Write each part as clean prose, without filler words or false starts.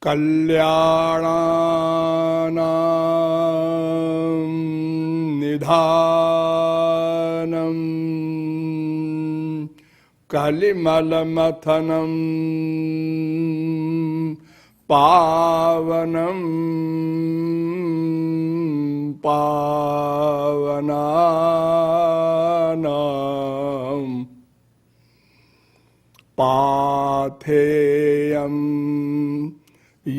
कल्याणानां निधानं कलिमलमथनं पावनं पावनानां पाथेयं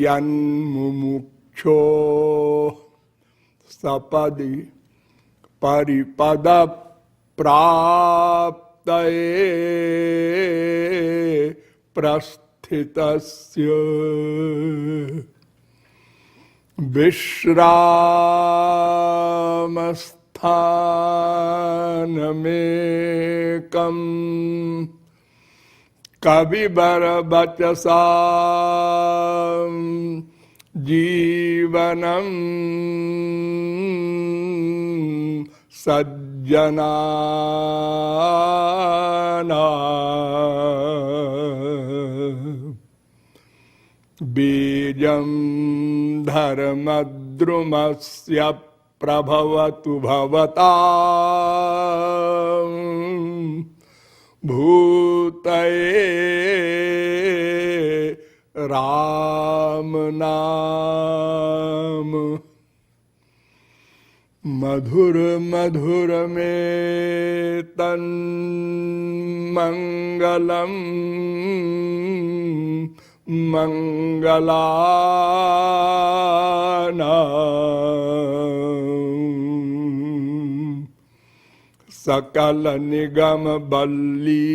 यन्मुमुक्षो सपदि परिपद प्राप्तये प्रस्थितस्य विश्रामस्थानमेकं कविवरवचसा जीवनं सज्जनानां बीजं धर्मद्रुमस्य प्रभवतु भवतां भूतये राम नाम मधुर मधुर में तन्मंगलम मंगलानां सकल निगम बल्ली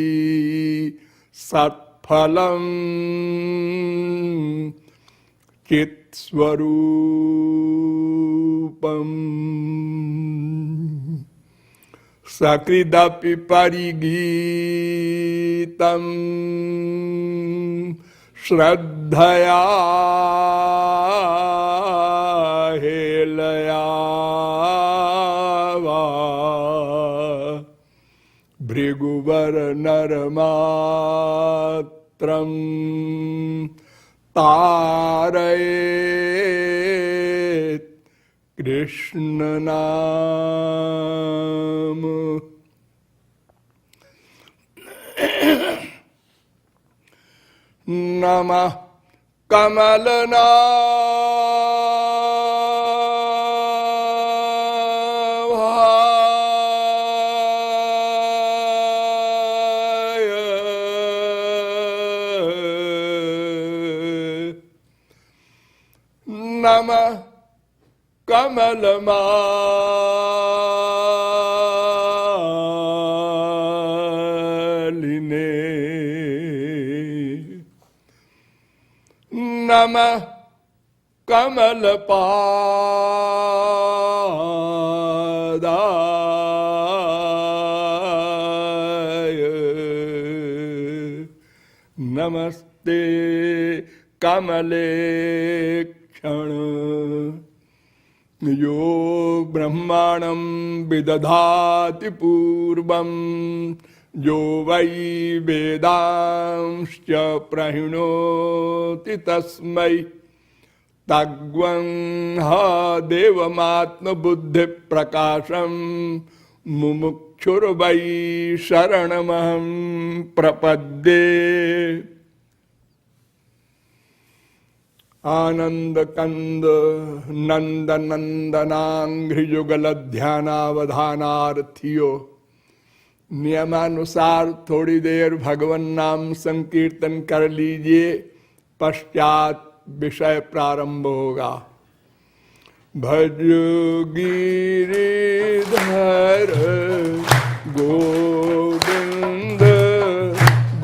सत्फलम चित्स्वरूपम सकृदपि परिगीतं श्रद्धया हेलया वा भृगुवर नरमात्रं तारयेत् कृष्ण नाम। नमः कमलनाभाय नमः कमलमालिने नमः कमलपादाय नमस्ते कमलेक्षण यो ब्रह्माणं विदधाति पूर्वं यो वै वेदांश्च प्रहिणोति तस्मै तग्वं ह देवमात्मबुद्धिप्रकाशं मुमुक्षुर्वै शरणमहं प्रपद्ये। आनंद कंद नंद नंदनांघ्रियुगल ध्यानावधानार्थियों नियमानुसार थोड़ी देर भगवन नाम संकीर्तन कर लीजिए, पश्चात विषय प्रारंभ होगा। भज गिरिधर गोविंद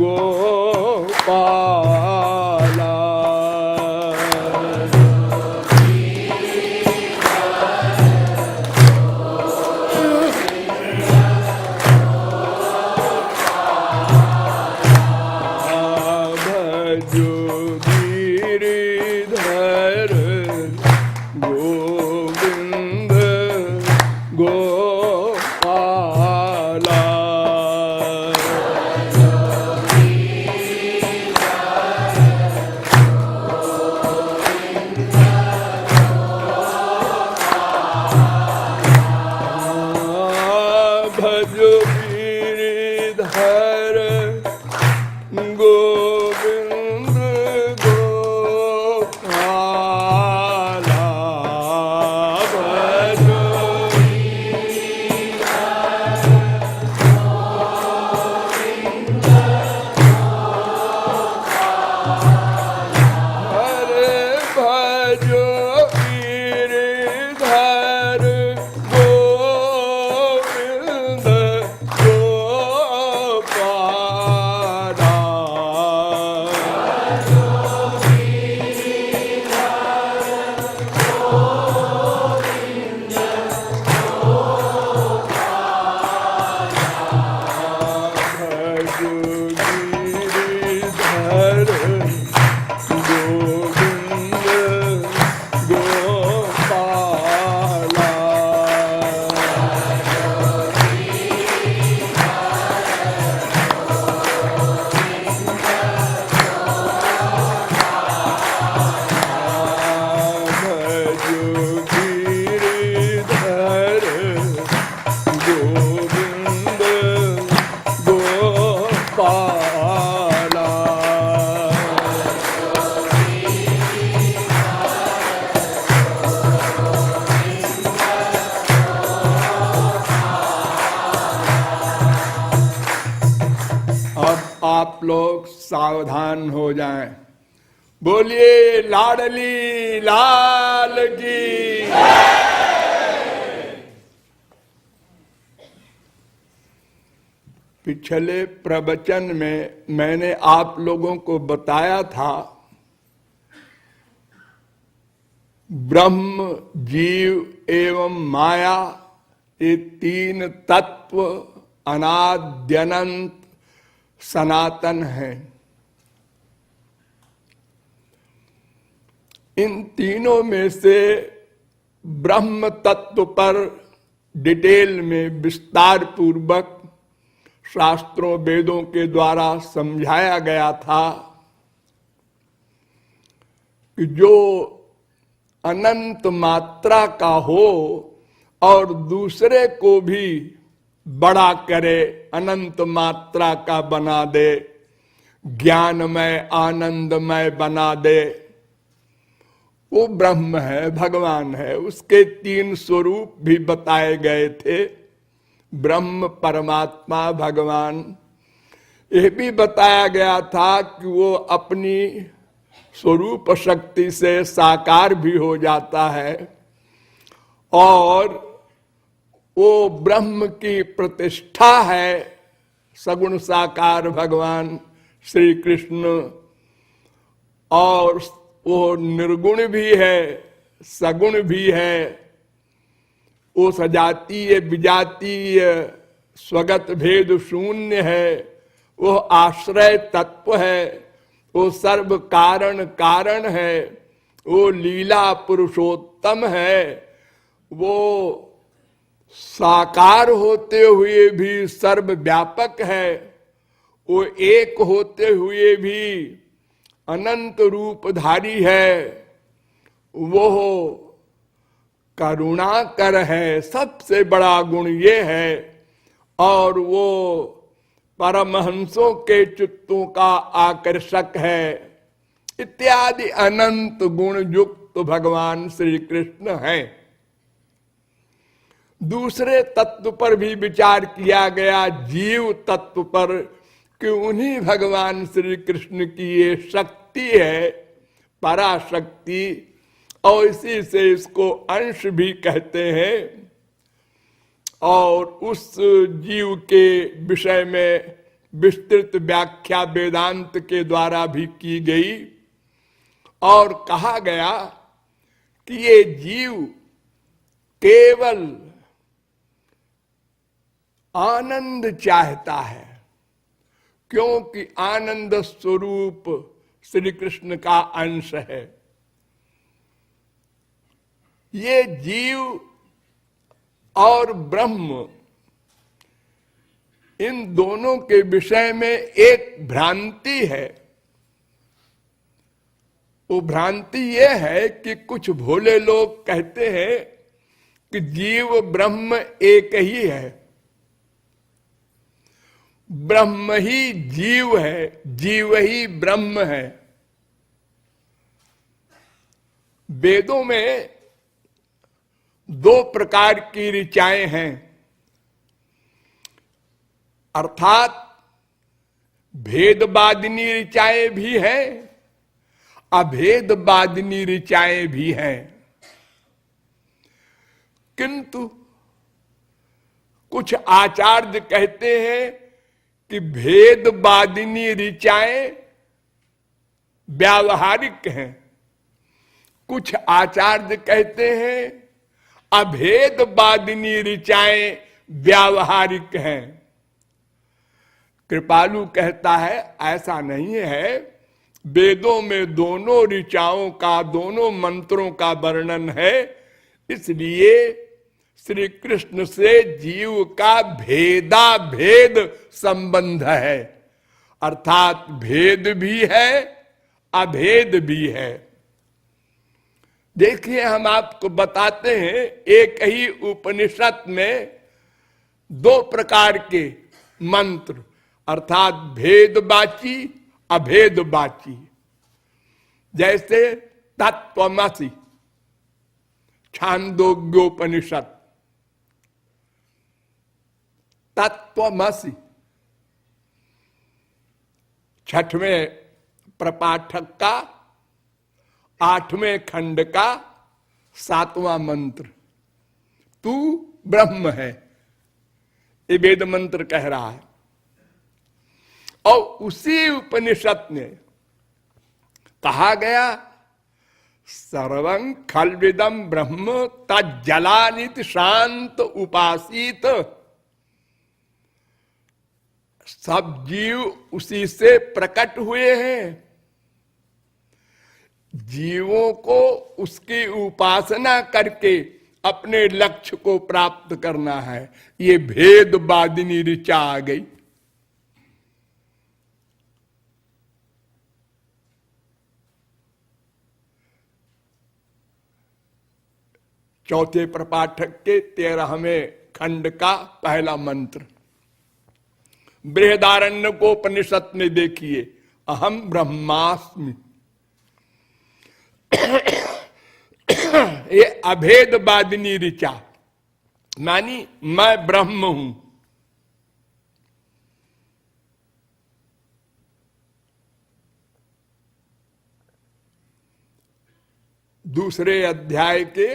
गोपाला गोविंद गोपाला आप लोग सावधान हो जाएं। बोलिए लाडली लाल की। पिछले प्रवचन में मैंने आप लोगों को बताया था ब्रह्म, जीव एवं माया ये तीन तत्व अनाद्यनंत सनातन हैं। इन तीनों में से ब्रह्म तत्व पर डिटेल में विस्तार पूर्वक शास्त्रों वेदों के द्वारा समझाया गया था कि जो अनंत मात्रा का हो और दूसरे को भी बड़ा करे, अनंत मात्रा का बना दे, ज्ञानमय आनंदमय बना दे, वो ब्रह्म है, भगवान है। उसके तीन स्वरूप भी बताए गए थे, ब्रह्म, परमात्मा, भगवान। यह भी बताया गया था कि वो अपनी स्वरूप शक्ति से साकार भी हो जाता है और वो ब्रह्म की प्रतिष्ठा है, सगुण साकार भगवान श्री कृष्ण। और वो निर्गुण भी है, सगुण भी है। वो सजातीय विजातीय स्वगत भेद शून्य है। वो आश्रय तत्व है। वो सर्व कारण कारण है। वो लीला पुरुषोत्तम है। वो साकार होते हुए भी सर्वव्यापक है। वो एक होते हुए भी अनंत रूपधारी है। वो करुणाकर है, सबसे बड़ा गुण ये है। और वो परमहंसों के चित्तों का आकर्षक है। इत्यादि अनंत गुण युक्त भगवान श्री कृष्ण हैं। दूसरे तत्व पर भी विचार किया गया, जीव तत्व पर, कि उन्हीं भगवान श्री कृष्ण की ये शक्ति है, पराशक्ति, और इसी से इसको अंश भी कहते हैं। और उस जीव के विषय में विस्तृत व्याख्या वेदांत के द्वारा भी की गई और कहा गया कि ये जीव केवल आनंद चाहता है, क्योंकि आनंद स्वरूप श्री कृष्ण का अंश है। ये जीव और ब्रह्म, इन दोनों के विषय में एक भ्रांति है। वो भ्रांति ये है कि कुछ भोले लोग कहते हैं कि जीव ब्रह्म एक ही है, ब्रह्म ही जीव है, जीव ही ब्रह्म है। वेदों में दो प्रकार की ऋचाएं हैं, अर्थात भेदवादिनी ऋचाएं भी हैं, अभेदवादिनी ऋचाएं भी हैं। किंतु कुछ आचार्य कहते हैं कि भेदवादिनी ऋचाएं व्यावहारिक हैं, कुछ आचार्य कहते हैं अभेदवादिनी ऋचाएं व्यावहारिक हैं। कृपालु कहता है ऐसा नहीं है, वेदों में दोनों ऋचाओं का, दोनों मंत्रों का वर्णन है, इसलिए श्री कृष्ण से जीव का भेदा भेद संबंध है, अर्थात भेद भी है अभेद भी है। देखिए, हम आपको बताते हैं, एक ही उपनिषद में दो प्रकार के मंत्र, अर्थात भेदवाची अभेदवाची। जैसे तत्त्वमसि छांदोग्योपनिषद, तत्त्वमसि, छठवें प्रपाठक का 8वें खंड का 7वां मंत्र, तू ब्रह्म है, ये वेद मंत्र कह रहा है। और उसी उपनिषद में कहा गया सर्वं खल्विदं ब्रह्म तज्जलानित शांत उपासित, सब जीव उसी से प्रकट हुए हैं। जीवों को उसकी उपासना करके अपने लक्ष्य को प्राप्त करना है। ये भेदवादिनी ऋचा आ गई। चौथे प्रपाठक के 13वें खंड का पहला मंत्र, बृहदारण्यकोपनिषद में देखिए, अहम ब्रह्मास्मि। ये अभेदवादिनी ऋचा, मानी मैं ब्रह्म हूं। दूसरे अध्याय के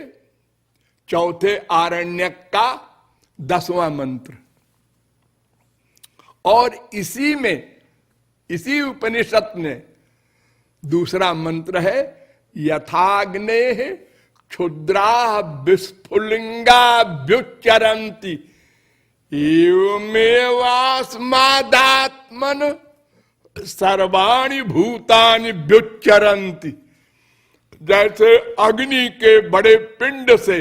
चौथे आरण्यक का 10वां मंत्र, और इसी में, इसी उपनिषद में दूसरा मंत्र है, यथाग्ने क्षुद्रा विस्फुलिंगा व्युच्चरन्ति एवमेवास्मादात्मन सर्वाणि भूतानि व्युच्चरन्ति। जैसे अग्नि के बड़े पिंड से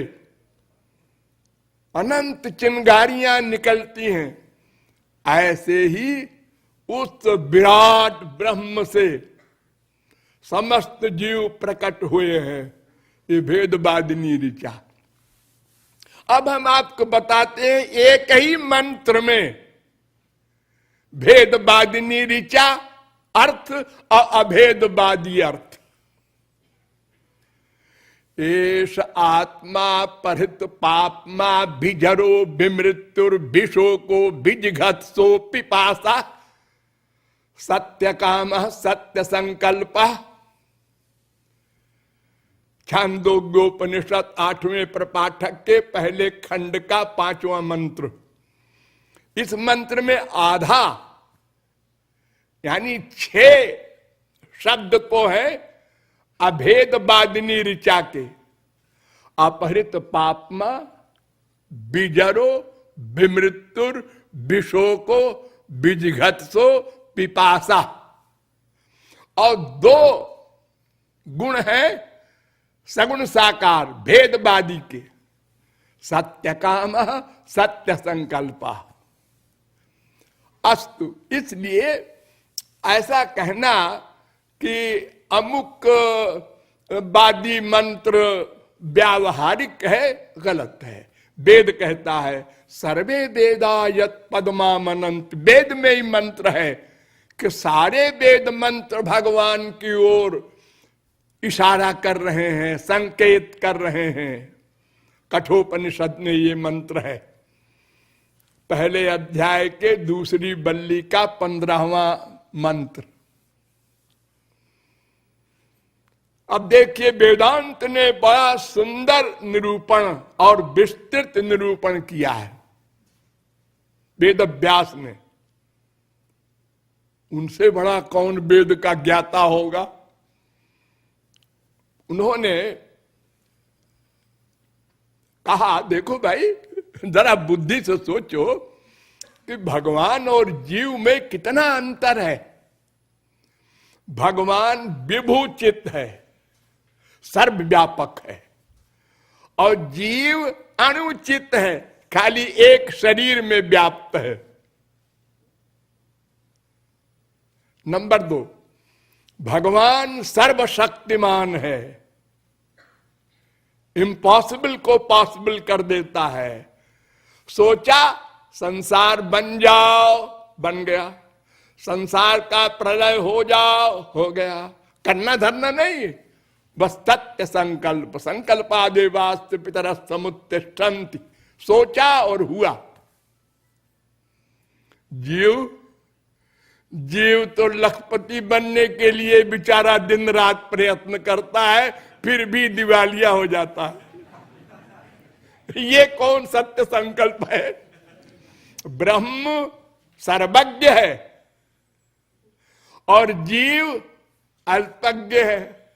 अनंत चिंगारियां निकलती हैं, ऐसे ही उस विराट ब्रह्म से समस्त जीव प्रकट हुए हैं। ये भेदवादिनी ऋचा। अब हम आपको बताते हैं एक ही मंत्र में भेदवादिनी ऋचा अर्थ और अभेदवादी अर्थ। एष आत्मा परित पापमा बिजरो विमृत्युर विशोको बिजघत्सो पिपासा सत्य काम सत्य संकल्प। छांदोग्योपनिषद 8वें प्रपाठक के पहले खंड का 5वां मंत्र। इस मंत्र में आधा यानी 6 शब्द को है अभेदवादिनी ऋचा के, अपहृत पापमा बिजरो विमृत्युर विशोको बिजघत्सो पिपासा। और 2 गुण है सगुण साकार भेदवादी के, सत्य काम सत्य संकल्प। अस्तु, इसलिए ऐसा कहना कि अमुक वादी मंत्र व्यावहारिक है, गलत है। वेद कहता है सर्वे वेदा यत् पद्मा मनंत। वेद में ही मंत्र है कि सारे वेद मंत्र भगवान की ओर इशारा कर रहे हैं, संकेत कर रहे हैं। कठोपनिषद में ये मंत्र है, पहले अध्याय के दूसरी बल्ली का 15वां मंत्र। अब देखिए वेदांत ने बड़ा सुंदर निरूपण और विस्तृत निरूपण किया है। वेद व्यास ने, उनसे बड़ा कौन वेद का ज्ञाता होगा। उन्होंने कहा देखो भाई, जरा बुद्धि से सोचो कि भगवान और जीव में कितना अंतर है। भगवान विभूचित है, सर्वव्यापक है, और जीव अणुचित है, खाली एक शरीर में व्याप्त है। नंबर 2, भगवान सर्वशक्तिमान है, इम्पॉसिबल को पॉसिबल कर देता है। सोचा संसार बन जाओ, बन गया। संसार का प्रलय हो जाओ, हो गया। करना धरना नहीं, बस सत्य संकल्प। संकल्पादेवास्ते पितरः समुत्तिष्ठन्ति। सोचा और हुआ। जीव जीव तो लखपति बनने के लिए बेचारा दिन रात प्रयत्न करता है, फिर भी दिवालिया हो जाता है। ये कौन सत्य संकल्प है? ब्रह्म सर्वज्ञ है और जीव अल्पज्ञ है।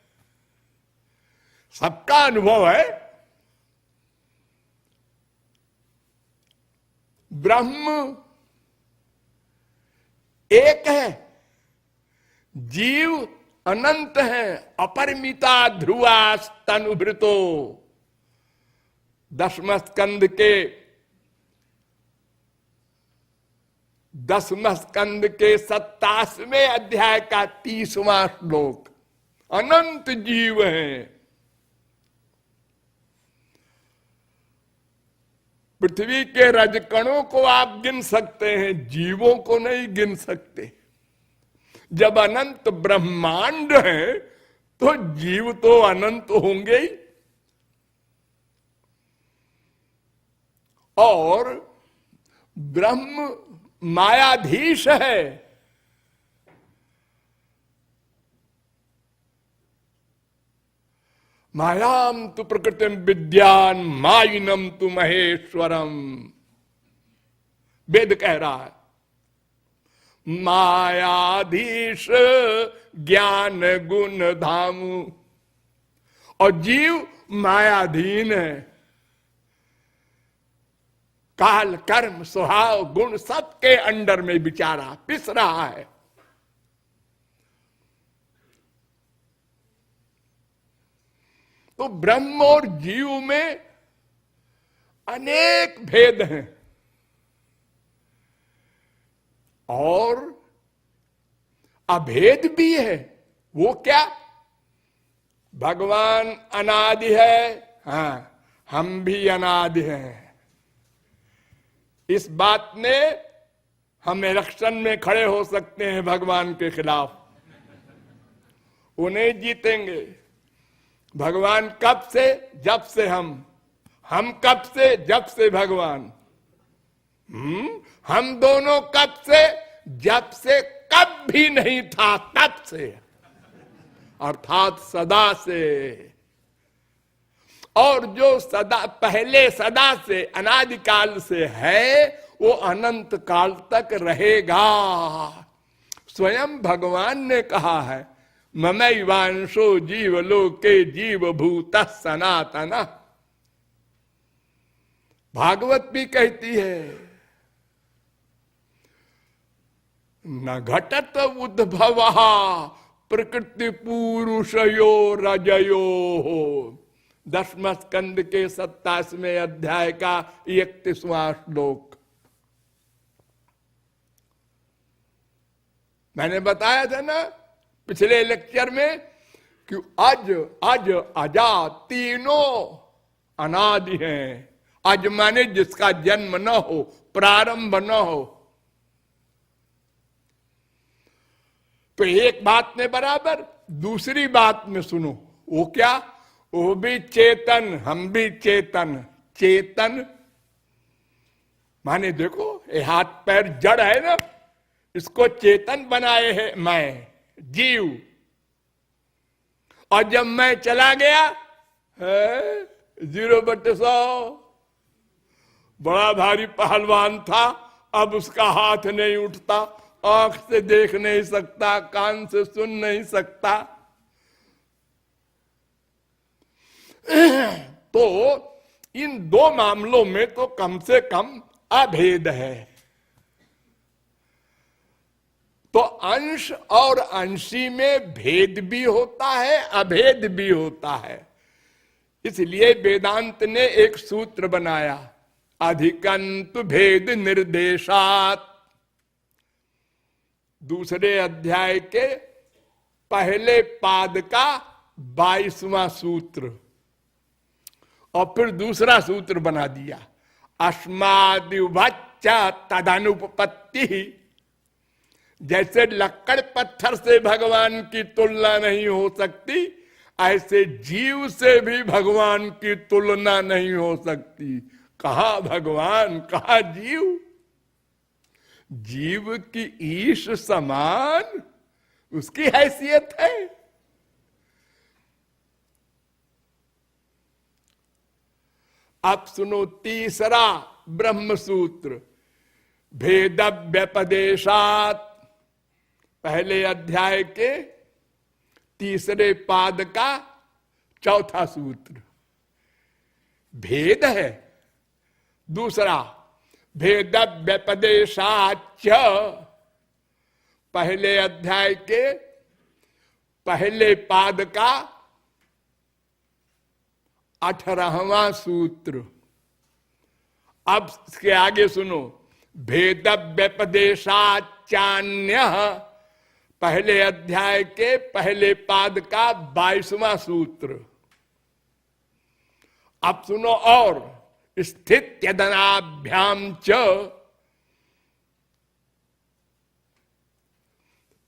सबका अनुभव है। ब्रह्म एक है, जीव अनंत है। अपरिमिता ध्रुवा तनुभृतो, 10वें स्कंद के 27वें अध्याय का 30वां श्लोक। अनंत जीव हैं। पृथ्वी के रजकणों को आप गिन सकते हैं, जीवों को नहीं गिन सकते। जब अनंत ब्रह्मांड है तो जीव तो अनंत होंगे ही। और ब्रह्म मायाधीश है। मायाम तु प्रकृतिम विद्यान मायिनम तु महेश्वरम। वेद कह रहा है मायाधीश ज्ञान गुण धामु, और जीव मायाधीन है। काल कर्म स्वभाव गुण सबके अंडर में बेचारा पिस रहा है। तो ब्रह्म और जीव में अनेक भेद हैं। और अभेद भी है। वो क्या? भगवान अनादि है, हाँ, हम भी अनादि हैं। इस बात में हम इलेक्शन में खड़े हो सकते हैं भगवान के खिलाफ, वो नहीं जीतेंगे। भगवान कब से? जब से हम कब से? जब से भगवान। हम दोनों कब से? जब से कब भी नहीं था तब से, अर्थात सदा से। और जो सदा पहले सदा से अनादिकाल से है वो अनंत काल तक रहेगा। स्वयं भगवान ने कहा है ममैवांशो जीवलोके जीवभूत सनातन। भागवत भी कहती है न घटत उद्भव प्रकृति पुरुषयो रजयो। 10वें स्कंद के 27वें अध्याय का 31वां श्लोक। मैंने बताया था ना पिछले लेक्चर में कि अज अज अजा तीनों अनादि हैं। अज माने जिसका जन्म न हो, प्रारंभ न हो। तो एक बात में बराबर, दूसरी बात में सुनो। वो क्या? वो भी चेतन, हम भी चेतन। चेतन माने देखो ये हाथ पैर जड़ है ना, इसको चेतन बनाए है मैं, जीव। और जब मैं चला गया 0/100, बड़ा भारी पहलवान था, अब उसका हाथ नहीं उठता, आंख से देख नहीं सकता, कान से सुन नहीं सकता। तो इन दो मामलों में तो कम से कम अभेद है। तो अंश और अंशी में भेद भी होता है, अभेद भी होता है। इसलिए वेदांत ने एक सूत्र बनाया, अधिकंतु भेद निर्देशात। दूसरे अध्याय के पहले पाद का 22वां सूत्र, और फिर दूसरा सूत्र बना दिया, अस्मादिवच्चा तदनुपपत्ति। जैसे लक्कड़ पत्थर से भगवान की तुलना नहीं हो सकती, ऐसे जीव से भी भगवान की तुलना नहीं हो सकती। कहा भगवान, कहा जीव। जीव की ईश समान उसकी हैसियत है। अब सुनो तीसरा ब्रह्म सूत्र, भेद व्यपदेशात, पहले अध्याय के तीसरे पाद का चौथा सूत्र भेद है। दूसरा भेद व्यपदेशाच, पहले अध्याय के पहले पाद का 18वां सूत्र। अब इसके आगे सुनो, भेद व्यपदेशाचान्य, पहले अध्याय के पहले पाद का 22वां सूत्र। अब सुनो, और स्थित यदनाभ्याम च,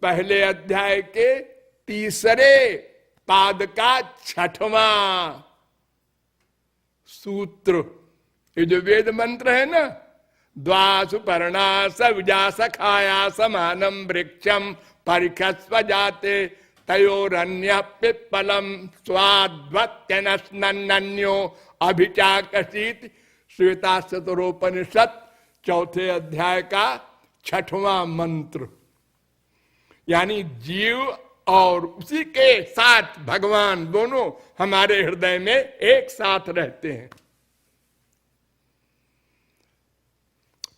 पहले अध्याय के तीसरे पाद का 6वां सूत्र। ये जो वेद मंत्र है ना, द्वासु पर्णा सविजा सखाया समानम वृक्षम परिखस्व जाते तयोरन्य पिप्पलम स्वाद्वत्यनन्यो अभिचाकशीत, श्वेताशतरोपनिषद चौथे अध्याय का 6वां मंत्र। यानी जीव और उसी के साथ भगवान दोनों हमारे हृदय में एक साथ रहते हैं।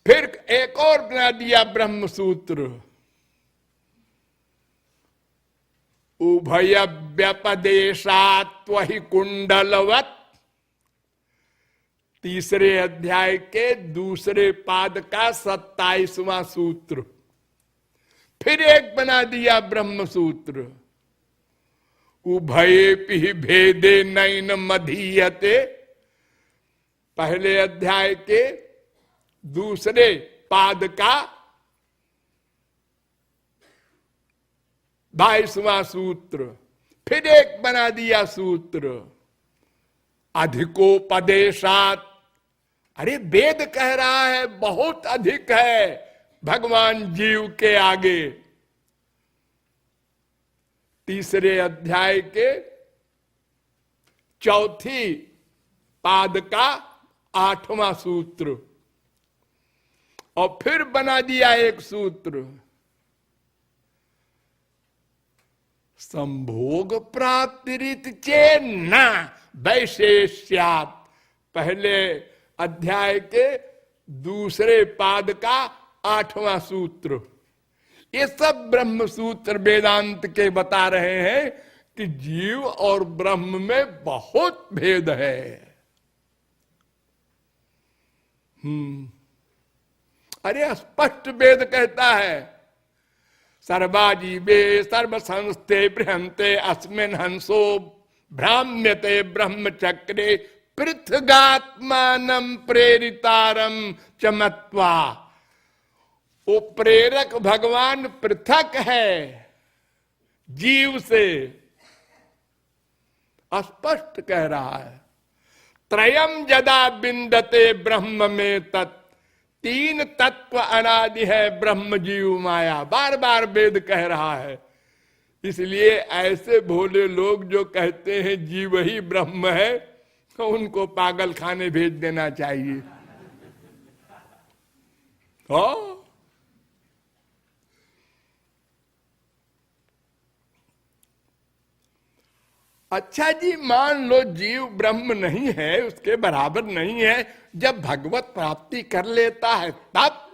फिर एक और बना दिया ब्रह्म सूत्र, उभय व्यपदेशात्वहि कुंडलवत, तीसरे अध्याय के दूसरे पाद का 27वां सूत्र। फिर एक बना दिया ब्रह्म सूत्र, उभयेपि भेदे नैन मधीयते, पहले अध्याय के दूसरे पाद का 22वां सूत्र। फिर एक बना दिया सूत्र, अधिकोपदेशात, अरे वेद कह रहा है बहुत अधिक है भगवान जीव के आगे। तीसरे अध्याय के चौथी पाद का 8वां सूत्र। और फिर बना दिया एक सूत्र, संभोग प्राप्तिरित चेन्न वैशेष्यात्, पहले अध्याय के दूसरे पाद का 8वां सूत्र। ये सब ब्रह्म सूत्र वेदांत के बता रहे हैं कि जीव और ब्रह्म में बहुत भेद है। अरे स्पष्ट वेद कहता है, सर्वाजीवे सर्व संस्थे बृहंते अस्मिन् हंसो भ्राम्यते ब्रह्मचक्रे पृथगात्मानं प्रेरितारम चमत्वा। वो प्रेरक भगवान पृथक है जीव से, स्पष्ट कह रहा है। त्रयम जदा बिंदते ब्रह्म में तत्, 3 तत्व अनादि है ब्रह्म जीव माया, बार बार वेद कह रहा है। इसलिए ऐसे भोले लोग जो कहते हैं जीव ही ब्रह्म है, तो उनको पागल खाने भेज देना चाहिए। अच्छा जी, मान लो जीव ब्रह्म नहीं है, उसके बराबर नहीं है, जब भगवत प्राप्ति कर लेता है तब।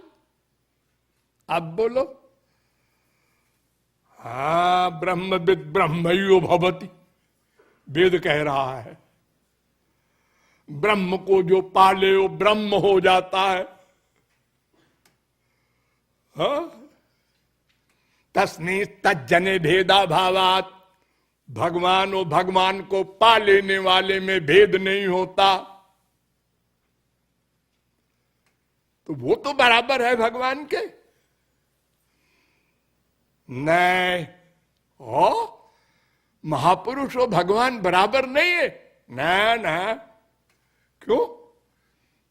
अब बोलो, हाँ ब्रह्मविद ब्रह्मयो भवति, वेद कह रहा है। ब्रह्म को जो पाले वो ब्रह्म हो जाता है। हाँ, तस्नी तज्जने भेदा भावात, भगवान और भगवान को पा लेने वाले में भेद नहीं होता, तो वो तो बराबर है भगवान के। नहीं, हो महापुरुष हो भगवान बराबर नहीं है ना ना। क्यों?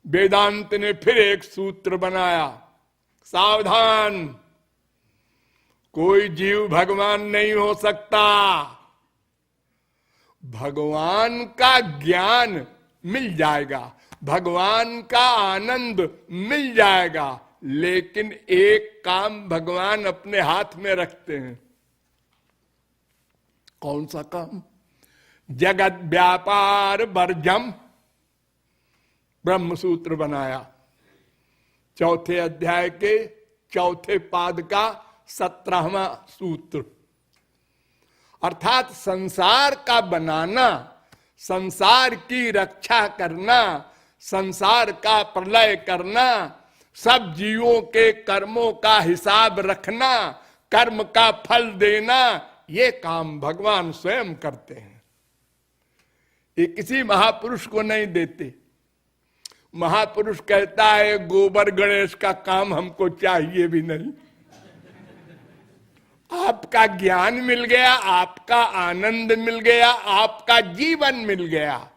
वेदांत ने फिर एक सूत्र बनाया, सावधान, कोई जीव भगवान नहीं हो सकता। भगवान का ज्ञान मिल जाएगा, भगवान का आनंद मिल जाएगा, लेकिन एक काम भगवान अपने हाथ में रखते हैं। कौन सा काम? जगत व्यापार वर्जम ब्रह्म सूत्र बनाया, चौथे अध्याय के चौथे पाद का 17वां सूत्र। अर्थात संसार का बनाना, संसार की रक्षा करना, संसार का प्रलय करना, सब जीवों के कर्मों का हिसाब रखना, कर्म का फल देना, ये काम भगवान स्वयं करते हैं। ये किसी महापुरुष को नहीं देते। महापुरुष कहता है गोबर गणेश का काम हमको चाहिए भी नहीं। आपका ज्ञान मिल गया, आपका आनंद मिल गया, आपका जीवन मिल गया,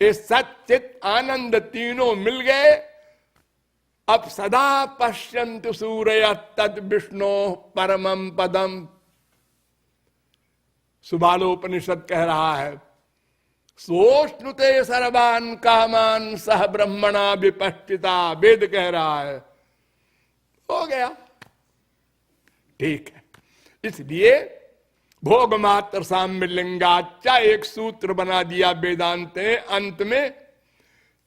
ये सच्चित आनंद तीनों मिल गए। अब सदा पश्यन्तु सूरय तद विष्णु परमं पदम। सुबालोपनिषद कह रहा है, सोष्णुते सर्वान् कामान सह ब्रह्मणा विपश्चिता। वेद कह रहा है, हो गया, ठीक है। इसलिए भोग मात्र साम्य लिंगाचा एक सूत्र बना दिया वेदांत ने अंत में,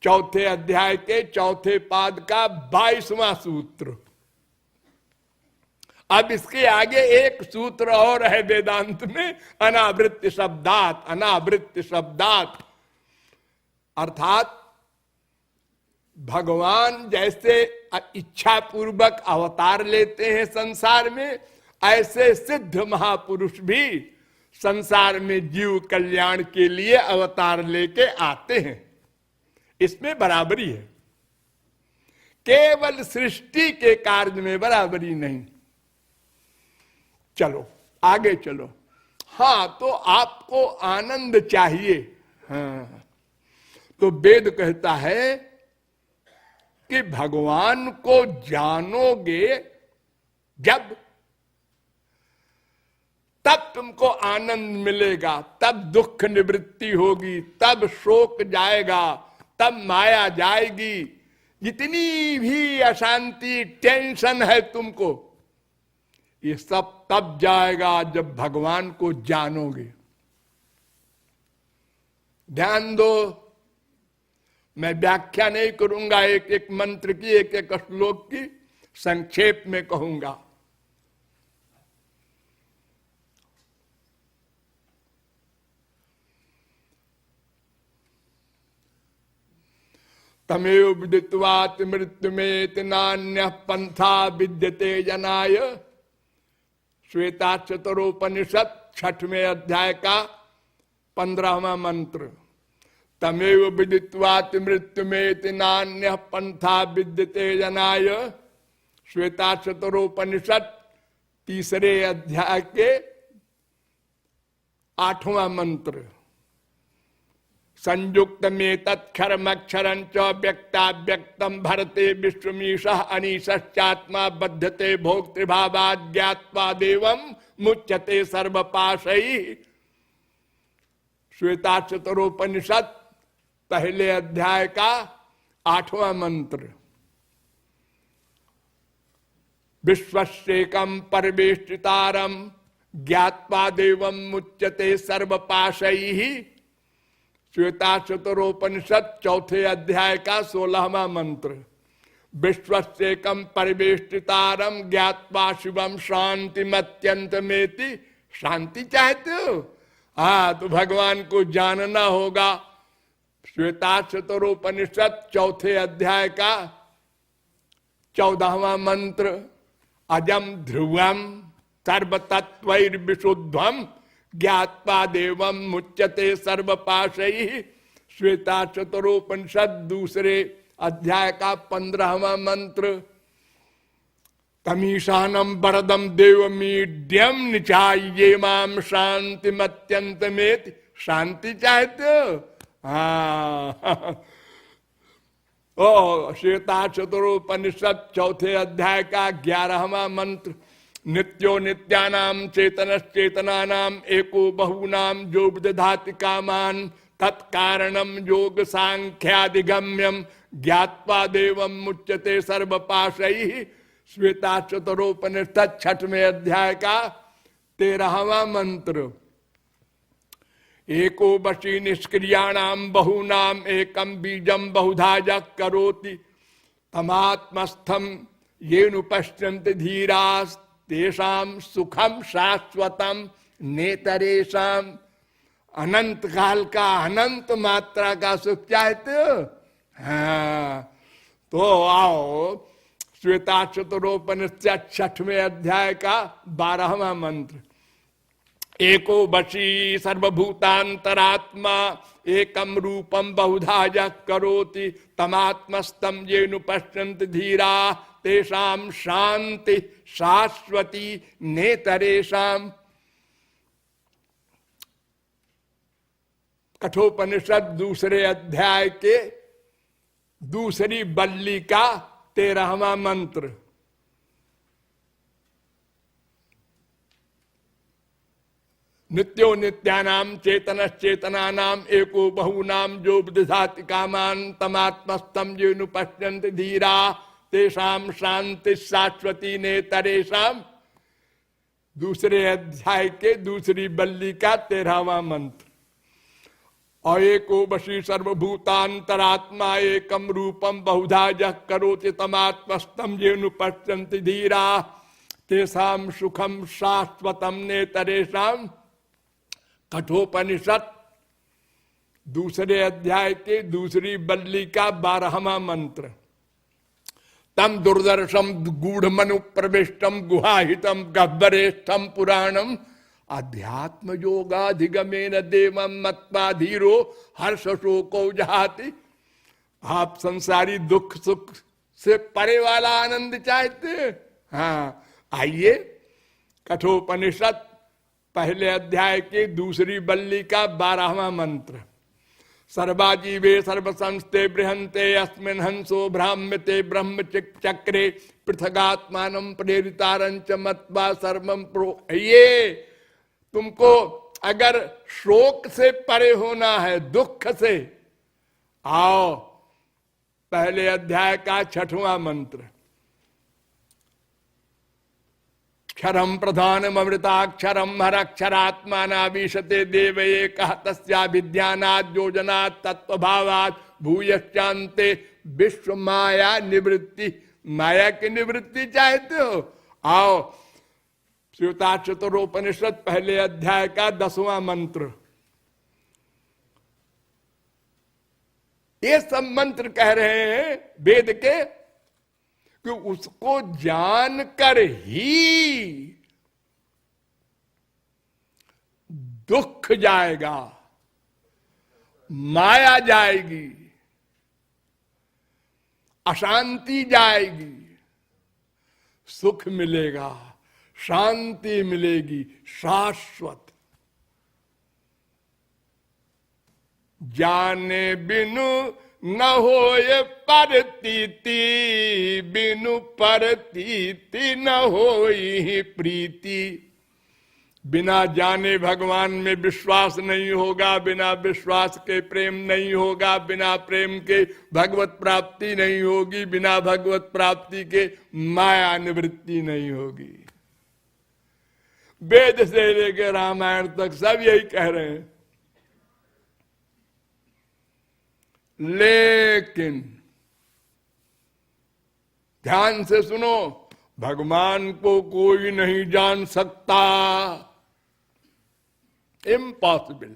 चौथे अध्याय के चौथे पाद का 22वां सूत्र। अब इसके आगे एक सूत्र और है वेदांत में, अनावृत्ति शब्दात। अनावृत्ति शब्दात अर्थात भगवान जैसे इच्छा पूर्वक अवतार लेते हैं संसार में, ऐसे सिद्ध महापुरुष भी संसार में जीव कल्याण के लिए अवतार लेके आते हैं। इसमें बराबरी है, केवल सृष्टि के कार्य में बराबरी नहीं। चलो आगे चलो। हाँ, तो आपको आनंद चाहिए। हाँ, तो वेद कहता है कि भगवान को जानोगे जब, तब तुमको आनंद मिलेगा, तब दुख निवृत्ति होगी, तब शोक जाएगा, तब माया जाएगी। जितनी भी अशांति टेंशन है तुमको, ये सब तब जाएगा जब भगवान को जानोगे। ध्यान दो, मैं व्याख्या नहीं करूंगा, एक एक मंत्र की, एक एक श्लोक की संक्षेप में कहूंगा। तमेव विदित्वात् मृत्युमेति नान्यः पंथा विद्यते जनाय। श्वेताक्षतरोपनिषद 6वें अध्याय का 15वां मंत्र। तमेव विदित्वात् मृत्युमेति नान्यः पंथा विद्यते जनाय। श्वेताक्षतरोपनिषद 3 अध्याय के 8वां मंत्र। संयुक्त में तत्क्षरमक्षरं च व्यक्ताव्यक्तं भरते विश्वमीशः अनीशश्चात्मा बध्यते भोक्तृभावात् ज्ञात्वा देवं मुच्यते सर्वपाशैः। श्वेताक्षतरोपनिषद 1 अध्याय का 8वां मंत्र। विश्वस्येकं परिवेष्टितारं ज्ञात्वा देवं मुच्यते सर्वपाशैः। श्वेताक्षतरोपनिषद 4 अध्याय का 16वां मंत्र। विश्वस्येकं परिवेष्टितारं ज्ञात्वा शिवम शांतिमत्यंतमेति। शांति चाहते हो? हाँ, तो भगवान को जानना होगा। श्वेताक्षतरोपनिषद 4 अध्याय का 14वां मंत्र। अजम ध्रुवम सर्वतत्वैर्विशुद्धम ज्ञात्वा देवं मुच्यते सर्वपाशैः। श्वेताक्षतरोपनिषद 2 अध्याय का 15वां मंत्र। तमीशानम वरदम देवमीड्यम निचाये माम शांतिमत्यंतमेति। शांति चाहते हो? हाँ, ओ श्वेता चतुरोपनिषद चौथे अध्याय का 11वां मंत्र, नित्यो नित्यानाम चेतनश्चेतनानाम एको बहूनाम जो दधाति कामान तत्कारणम योग सांख्यादिगम्यम ज्ञात्वा देवम मुच्यते सर्वपाशैः। श्वेता चतुरोपनिषद 6वें अध्याय का 13वां मंत्र, एको वशी निष्क्रियाणाम बहूनाम एकम बीजम बहुधा जग करोति तमात्मस्थम येनु पश्यन्ति धीरास् तेषाम सुखम शाश्वतम नेतरेषाम। अनंत काल का, अनंत मात्रा का सुख चाहते हो? हाँ, तो आओ श्वेता चतुरोपनिषद 6वें अध्याय का 12वां मंत्र, एको वशी सर्वभूतांतरात्मा एकम रूपम बहुधा जग करोति तमात्मस्तम येनु पश्यन्ति धीरा तेषाम शांति शाश्वती नेतरेषाम। कठोपनिषद 2 अध्याय के 2 बल्ली का 13वां मंत्र, नित्यो नित्यानाम चेतनश्चेतनानाम एको बहूनाम जो दधाति कामान तमात्मस्तम येनु पश्यन्ति धीरा तेषाम शांति शाश्वती नेतरेषाम। 2 अध्याय के 2 बल्ली का 13वां मंत्र, और एको वशी सर्वभूतांतरात्मा एकम रूपम बहुधा जग करोति तमात्मस्तम येनु पश्यन्ति धीरा तेषाम सुखम शाश्वतम नेतरेषाम। कठोपनिषद 2 अध्याय के 2 बल्ली का 12वां मंत्र, तम दुर्दर्शम गूढ़मनु प्रविष्टम गुहाहितम गह्वरेष्ठम पुराणम अध्यात्म योगाधिगमेन देवम मत्वा धीरो हर्ष शोको जहाति। आप संसारी दुख सुख से परे वाला आनंद चाहते हैं? हाँ, आइए कठोपनिषद 1 अध्याय के 2 बल्ली का 12वां मंत्र, सर्वाजीवे सर्वसंस्ते बृहंते अस्मिन् हंसो भ्राम्यते ब्रह्म चक्रे पृथगात्मानं प्रेरितारंच मत्वा सर्वं प्रो। ये तुमको अगर शोक से परे होना है, दुख से, आओ 1 अध्याय का 6वां मंत्र, क्षरम प्रधानम अमृताक्षरम हरक्षरात्मानावीशते देव एकः तस्याभिज्ञानात् योजनात् तत्वभावात् भूयश्चान्ते विश्व माया निवृत्ति। माया की निवृत्ति चाहते हो? आओ श्वेता चतुरोपनिषद 1 अध्याय का 10वां मंत्र। ये सब मंत्र कह रहे हैं वेद के कि उसको जानकर ही दुख जाएगा, माया जाएगी, अशांति जाएगी, सुख मिलेगा, शांति मिलेगी शाश्वत। जाने बिनु न होए परतीति, बिनु परतीति न होई प्रीति। बिना जाने भगवान में विश्वास नहीं होगा, बिना विश्वास के प्रेम नहीं होगा, बिना प्रेम के भगवत प्राप्ति नहीं होगी, बिना भगवत प्राप्ति के माया निवृत्ति नहीं होगी। वेद से लेकर रामायण तक सब यही कह रहे हैं। लेकिन ध्यान से सुनो, भगवान को कोई नहीं जान सकता, इम्पॉसिबल।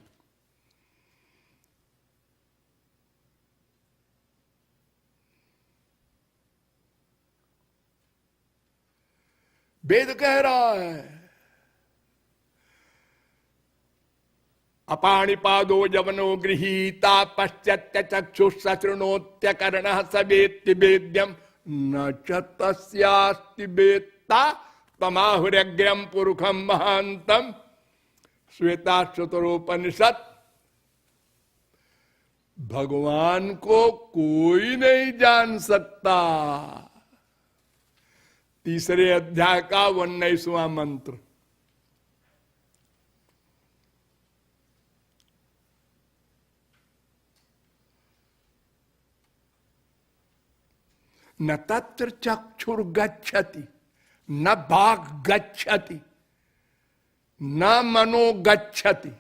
वेद कह रहा है अपाणिपादो जवनो गृहीता पश्चात्य चक्षुः सशृणोत्य कर्णः सवेत्ति वेद्यम न च तस्यास्ति वेत्ता तमाहुरग्रम पुरुषम महांतम। श्वेता चतुरोपनिषद भगवान को कोई नहीं जान सकता। तीसरे अध्याय का 19वां मंत्र। न तत्र चक्षुर गच्छति न भाग गच्छति न मनो गच्छति।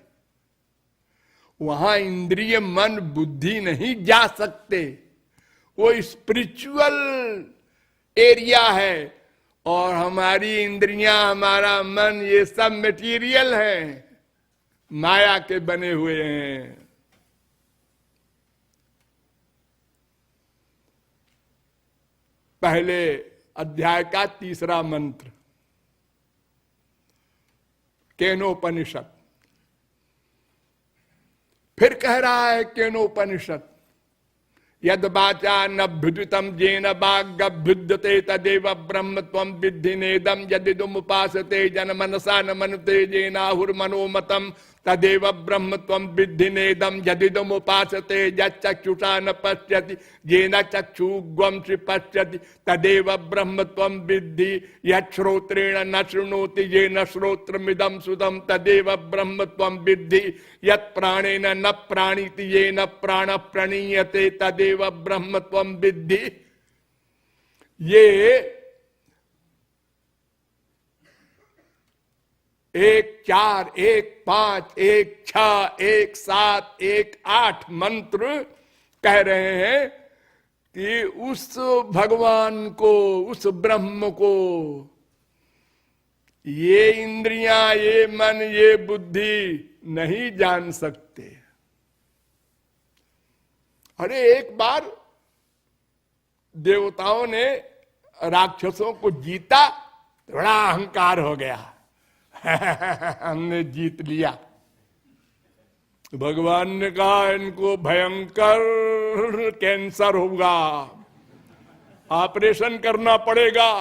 वहां इंद्रिय मन बुद्धि नहीं जा सकते। वो स्पिरिचुअल एरिया है और हमारी इंद्रियां हमारा मन ये सब मटेरियल है, माया के बने हुए हैं। पहले अध्याय का तीसरा मंत्र केनोपनिषद। फिर कह रहा है केनोपनिषद, यद वाचा नभ्युदितम जेन वाग्गभ्युद्यते तदेव ब्रह्म त्वं विद्धि नेदम यदिदुम उपासते जन मनसा न मनुते जेनाहुर्मनोमतम तदेव ब्रह्म त्वं विद्धि नेदम यदिदुम उपासते यच्चक्षुषा न पश्यति येन चक्षुग्वं पश्यति तदेव ब्रह्म त्वं विद्धि यच्छ्रोत्रेण न शृणोति येन श्रोत्रमिदं सुदं तदेव ब्रह्म त्वं विद्धि यत्प्राणेन न प्राणीति येन प्राणः प्रणीयते तदेव ब्रह्म त्वं विद्धि। ये 1, 4, 1, 5, 1, 6, 1, 7, 1, 8 मंत्र कह रहे हैं कि उस भगवान को, उस ब्रह्म को ये इंद्रियां, ये मन, ये बुद्धि नहीं जान सकते। अरे एक बार देवताओं ने राक्षसों को जीता, बड़ा अहंकार हो गया हमने जीत लिया। भगवान ने कहा इनको भयंकर कैंसर होगा, ऑपरेशन करना पड़ेगा।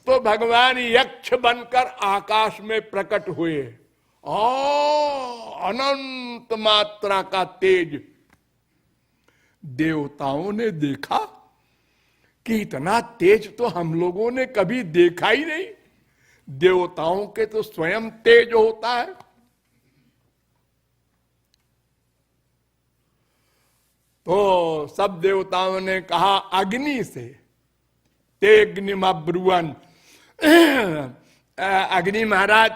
तो भगवान यक्ष बनकर आकाश में प्रकट हुए। अनंत मात्रा का तेज। देवताओं ने देखा कि इतना तेज तो हम लोगों ने कभी देखा ही नहीं। देवताओं के तो स्वयं तेज होता है। तो सब देवताओं ने कहा अग्नि से, तेग्निमब्रुवन, अग्नि महाराज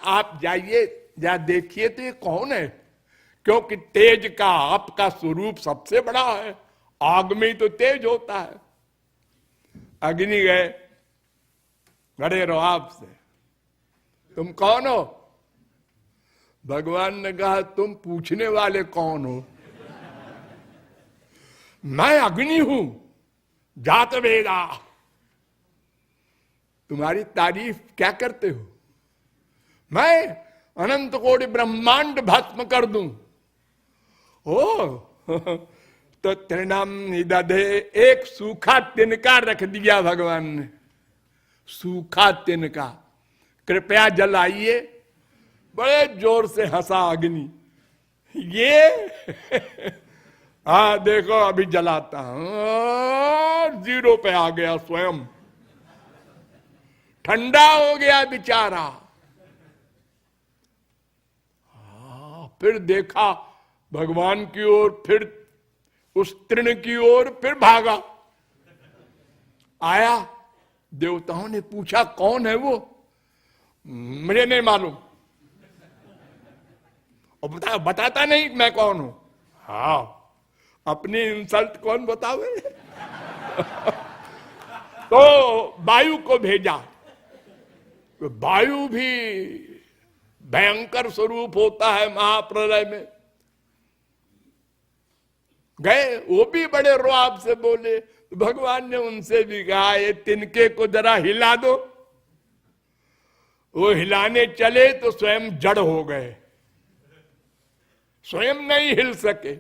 आप जाइए, जा देखिए तो ये कौन है, क्योंकि तेज का आपका स्वरूप सबसे बड़ा है, आग में ही तो तेज होता है। अग्नि गए, बड़े रहो आपसे, तुम कौन हो? भगवान ने कहा तुम पूछने वाले कौन हो? मैं अग्नि हूं, जात वेदा। तुम्हारी तारीफ क्या करते हो? मैं अनंत कोटि ब्रह्मांड भस्म कर दूं। ओ तो तृणम निदधे, एक सूखा तिनका रख दिया भगवान ने, सूखा तिनका, कृपया जलाइए। बड़े जोर से हंसा अग्नि, ये हाँ देखो अभी जलाता हूं। 0 पे आ गया, स्वयं ठंडा हो गया बेचारा। फिर देखा भगवान की ओर, फिर उस तृण की ओर, फिर भागा। आया, देवताओं ने पूछा कौन है वो? मुझे नहीं मालूम। और बताता नहीं मैं कौन हूं। हाँ, अपनी इंसल्ट कौन बतावे? तो वायु को भेजा। वायु भी भयंकर स्वरूप होता है महाप्रलय में। गए, वो भी बड़े रुआब से बोले। भगवान ने उनसे भी कहा ये तिनके को जरा हिला दो। वो हिलाने चले तो स्वयं जड़ हो गए, स्वयं नहीं हिल सके।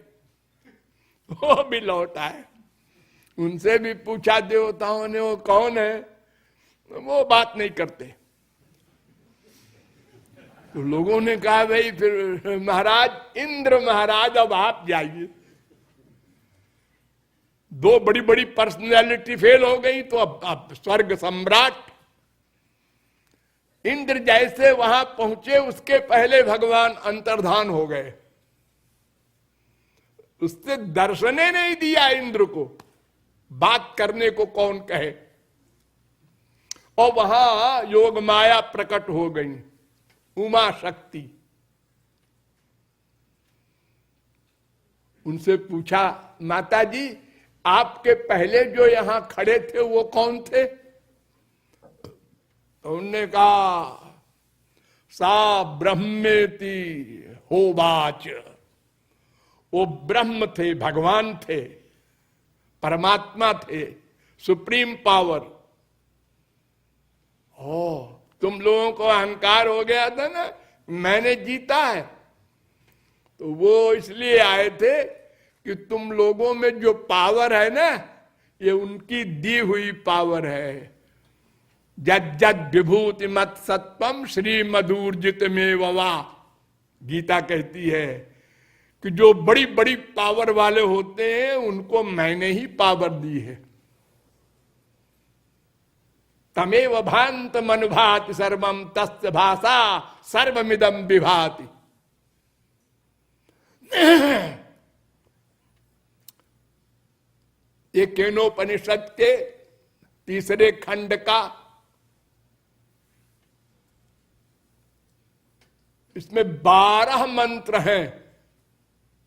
वो भी लौट आए। उनसे भी पूछा देवताओं ने वो कौन है, वो बात नहीं करते। तो लोगों ने कहा भाई फिर महाराज, इंद्र महाराज अब आप जाइए। दो बड़ी बड़ी पर्सनैलिटी फेल हो गई तो अब स्वर्ग सम्राट इंद्र जैसे वहां पहुंचे, उसके पहले भगवान अंतर्धान हो गए। उससे दर्शने नहीं दिया इंद्र को, बात करने को कौन कहे। और वहां योग माया प्रकट हो गई, उमा शक्ति। उनसे पूछा, माता जी आपके पहले जो यहां खड़े थे वो कौन थे? तो उन्होंने कहा, सा ब्रह्मेति होवाच। वो ब्रह्म थे, भगवान थे, परमात्मा थे, सुप्रीम पावर। ओ, तुम लोगों को अहंकार हो गया था ना, मैंने जीता है। तो वो इसलिए आए थे कि तुम लोगों में जो पावर है ना, ये उनकी दी हुई पावर है। जद जद विभूति मत सत्वम श्री मधुर्जित में ववा। गीता कहती है कि जो बड़ी बड़ी पावर वाले होते हैं उनको मैंने ही पावर दी है। तमेव भांत मनुभाति सर्वम तस्य भाषा सर्वमिदम विभाति। ये केनोपनिषद के तीसरे खंड का, इसमें 12 मंत्र हैं।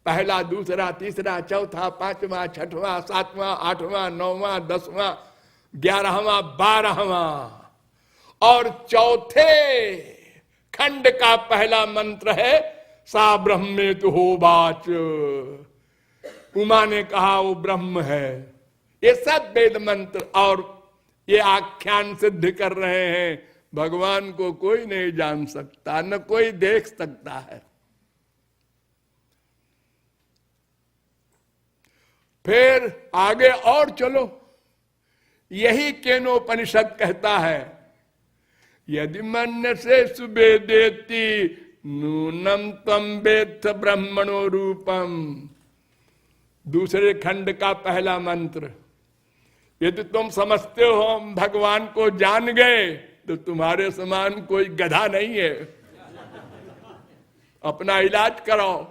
पहला, दूसरा, तीसरा, चौथा, पांचवा, छठवां, सातवां, आठवां, नौवां, 10वां, 11वां, 12वां। और चौथे खंड का पहला मंत्र है सा ब्रह्मेतु होवाच। उमा ने कहा वो ब्रह्म है। ये सब वेद मंत्र और ये आख्यान सिद्ध कर रहे हैं भगवान को कोई नहीं जान सकता, न कोई देख सकता है। फिर आगे और चलो, यही केनोपनिषद कहता है, यदि मन से सुवेदेति नूनम तम वेत्थ ब्रह्मणो रूपम। दूसरे खंड का पहला मंत्र, यदि तुम समझते हो हम भगवान को जान गए तो तुम्हारे समान कोई गधा नहीं है। अपना इलाज कराओ।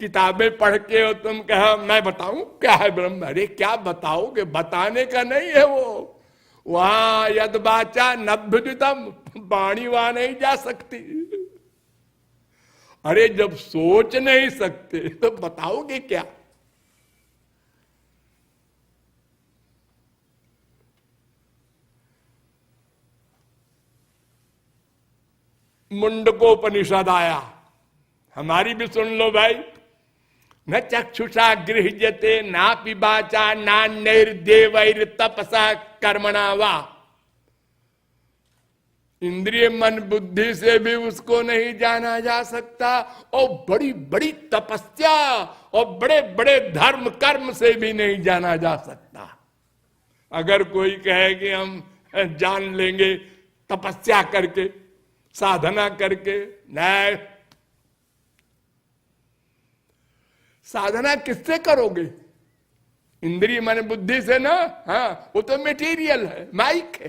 किताबें पढ़ के हो तुम कहा मैं बताऊं क्या है ब्रह्म? अरे क्या बताओगे, बताने का नहीं है वो। वहां यद बाचा नभ्युदितम, वाणी वहां नहीं जा सकती। अरे जब सोच नहीं सकते तो बताओगे क्या? मुंडकोपनिषद आया, हमारी भी सुन लो भाई। न चक्षुषा गृह्यते ना पिबाचा नान्यैर्देवैर तपसा कर्मणा वा। इंद्रिय मन बुद्धि से भी उसको नहीं जाना जा सकता, और बड़ी बड़ी तपस्या और बड़े बड़े धर्म कर्म से भी नहीं जाना जा सकता। अगर कोई कहे कि हम जान लेंगे तपस्या करके, साधना करके, नहीं। साधना किससे करोगे? इंद्रिय मन बुद्धि से ना। हाँ, वो तो मटेरियल है, माइक है।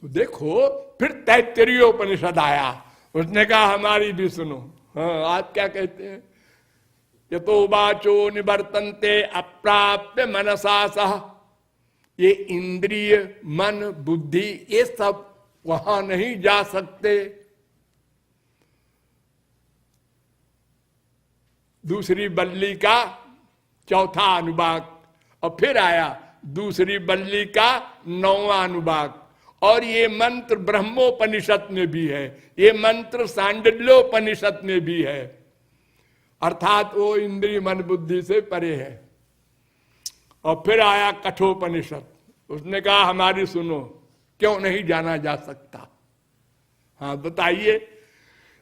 तो देखो, फिर तैत्तिरीयोपनिषद आया, उसने कहा हमारी भी सुनो। हाँ, आप क्या कहते हैं? यतो वाचो निवर्तन्ते अप्राप्य मनसा सह। ये इंद्रिय मन बुद्धि ये सब वहां नहीं जा सकते। दूसरी बल्ली का चौथा अनुभाग, और फिर आया दूसरी बल्ली का 9वां अनुभाग। और ये मंत्र ब्रह्मोपनिषद में भी है, ये मंत्र सांडल्योपनिषद में भी है, अर्थात वो इंद्रिय मन बुद्धि से परे है। और फिर आया कठोपनिषद, उसने कहा हमारी सुनो, क्यों नहीं जाना जा सकता? हाँ बताइए।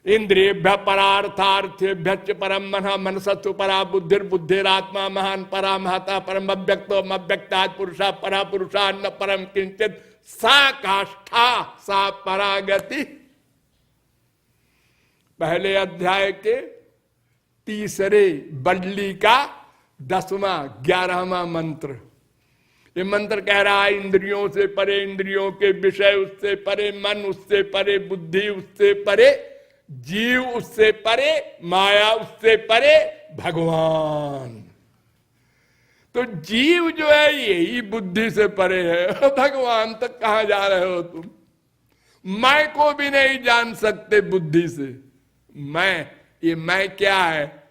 इंद्रियभ्य परार्थार्थेभ्य परम मनः मनसस्तु परा बुद्धिर बुद्धिरात्मा महान परा महता परम अव्यक्तो अव्यक्तात् पुरुषा परा पुरुषा न परम किंचित सा काष्ठा सा परागति। पहले अध्याय के तीसरे बल्ली का 10वां 11वां मंत्र। ये मंत्र कह रहा है इंद्रियों से परे, इंद्रियों के विषय उससे परे, मन उससे परे, बुद्धि उससे परे, जीव उससे परे, माया उससे परे, भगवान। तो जीव जो है यही बुद्धि से परे है, भगवान तक कहां जा रहे हो तुम? मैं को भी नहीं जान सकते बुद्धि से। ये मैं क्या है?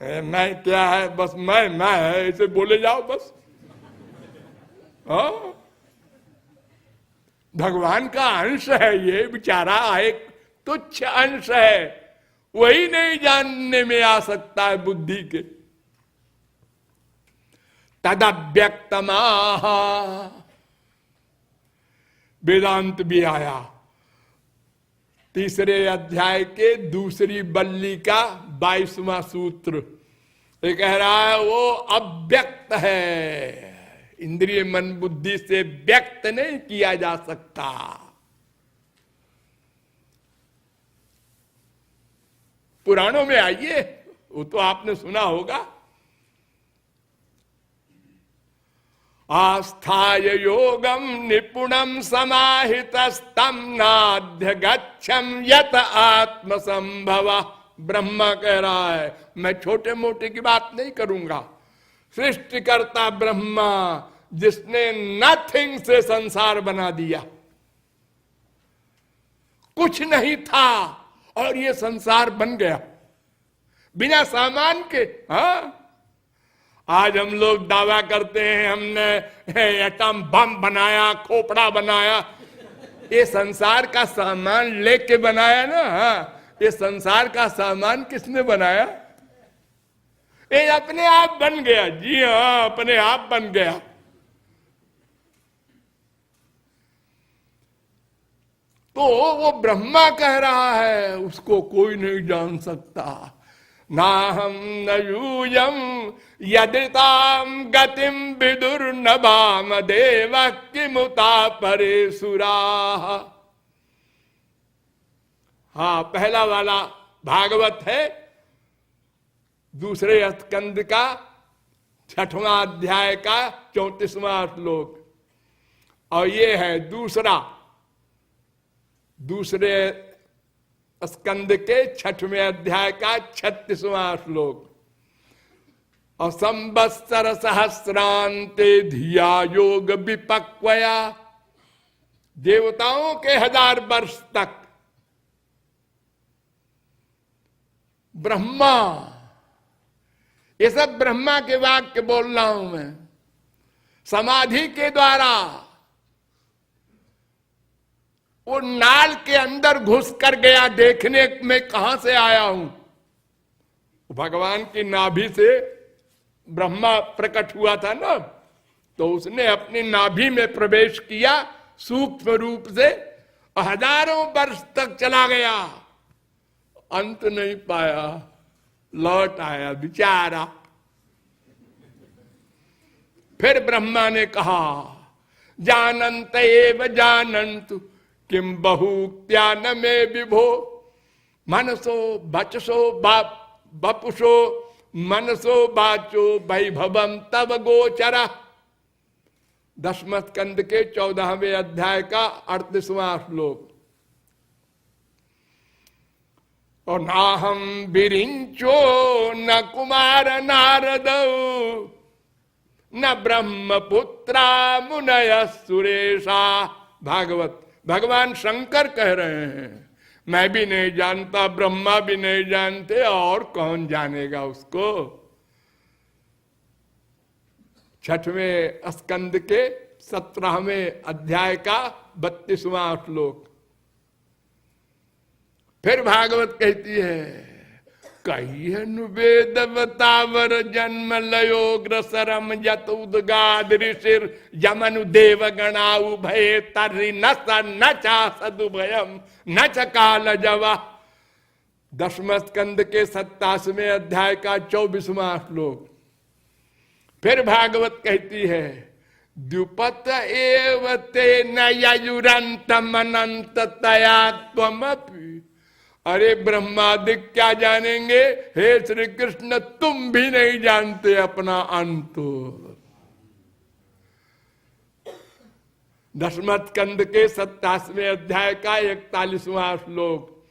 मैं क्या है? बस मैं है ऐसे बोले जाओ बस। हाँ, भगवान का अंश है ये बेचारा, एक तुच्छ अंश है, वही नहीं जानने में आ सकता है बुद्धि के। तदव्यक्तमाह, वेदांत भी आया तीसरे अध्याय के दूसरी बल्ली का 22वां सूत्र। ये कह रहा है वो अव्यक्त है, इंद्रिय मन बुद्धि से व्यक्त नहीं किया जा सकता। पुराणों में आइए, वो तो आपने सुना होगा। आस्थाय योगम निपुणम समाहितस्तम नाध्य गच्छम यत आत्म संभव। ब्रह्मा कह रहा है मैं छोटे मोटे की बात नहीं करूंगा। सृष्टिकर्ता ब्रह्मा जिसने नथिंग से संसार बना दिया, कुछ नहीं था और ये संसार बन गया बिना सामान के। हाँ, आज हम लोग दावा करते हैं हमने एटम बम बनाया, खोपड़ा बनाया। ये संसार का सामान लेके बनाया ना। हाँ, ये संसार का सामान किसने बनाया? ये अपने आप बन गया। जी हाँ, अपने आप बन गया। तो वो ब्रह्मा कह रहा है उसको कोई नहीं जान सकता। नाहम न यूयम यदिताम गतिम विदुर्नभाम देव किमुता परेशुरा। हाँ, पहला वाला भागवत है, दूसरे स्कंद का 6वां अध्याय का 34वां श्लोक, और ये है दूसरे स्कंद के 6वें अध्याय का 36वां श्लोक। और संवत्सर सहस्रांते धिया योग विपक्वया, देवताओं के 1000 वर्ष तक ब्रह्मा, ये सब ब्रह्मा के वाक्य बोल रहा हूं मैं, समाधि के द्वारा वो नाल के अंदर घुस कर गया देखने में कहां से आया हूं। भगवान की नाभि से ब्रह्मा प्रकट हुआ था ना, तो उसने अपनी नाभि में प्रवेश किया सूक्ष्म रूप से, हजारों वर्ष तक चला गया, अंत नहीं पाया, लौट आया बेचारा। फिर ब्रह्मा ने कहा जानन्त एव जानन्तु किम बहुक्त्या न में विभो, मनसो बचसो बपुषो मनसो बाचो वैभवम तब गोचरा। 10वें स्कंद के 14वें अध्याय का 38वां श्लोक। और नाहम विरिंचो न कुमार नारद न ब्रह्मपुत्रा मुनय सुरेशा। भागवत, भगवान शंकर कह रहे हैं मैं भी नहीं जानता, ब्रह्मा भी नहीं जानते, और कौन जानेगा उसको। 6वें स्कंद के 17वें अध्याय का 32वां श्लोक। फिर भागवत कहती है कहियनु वेदवतावर जन्म लयोग्रसरम यत उद्गाद ऋषिर यमनु देव गणाउ भये तर्हि न स न चा सदुभयम न च काल जवा। 10वें स्कंद के 87वें अध्याय का 24वां श्लोक। फिर भागवत कहती है द्युपत एव ते न ययुरंत मनंत तया त्वमपि अरे ब्रह्मादिक क्या जानेंगे, हे श्री कृष्ण तुम भी नहीं जानते अपना अंत। दशम स्कंद के 27वें अध्याय का 41वां श्लोक,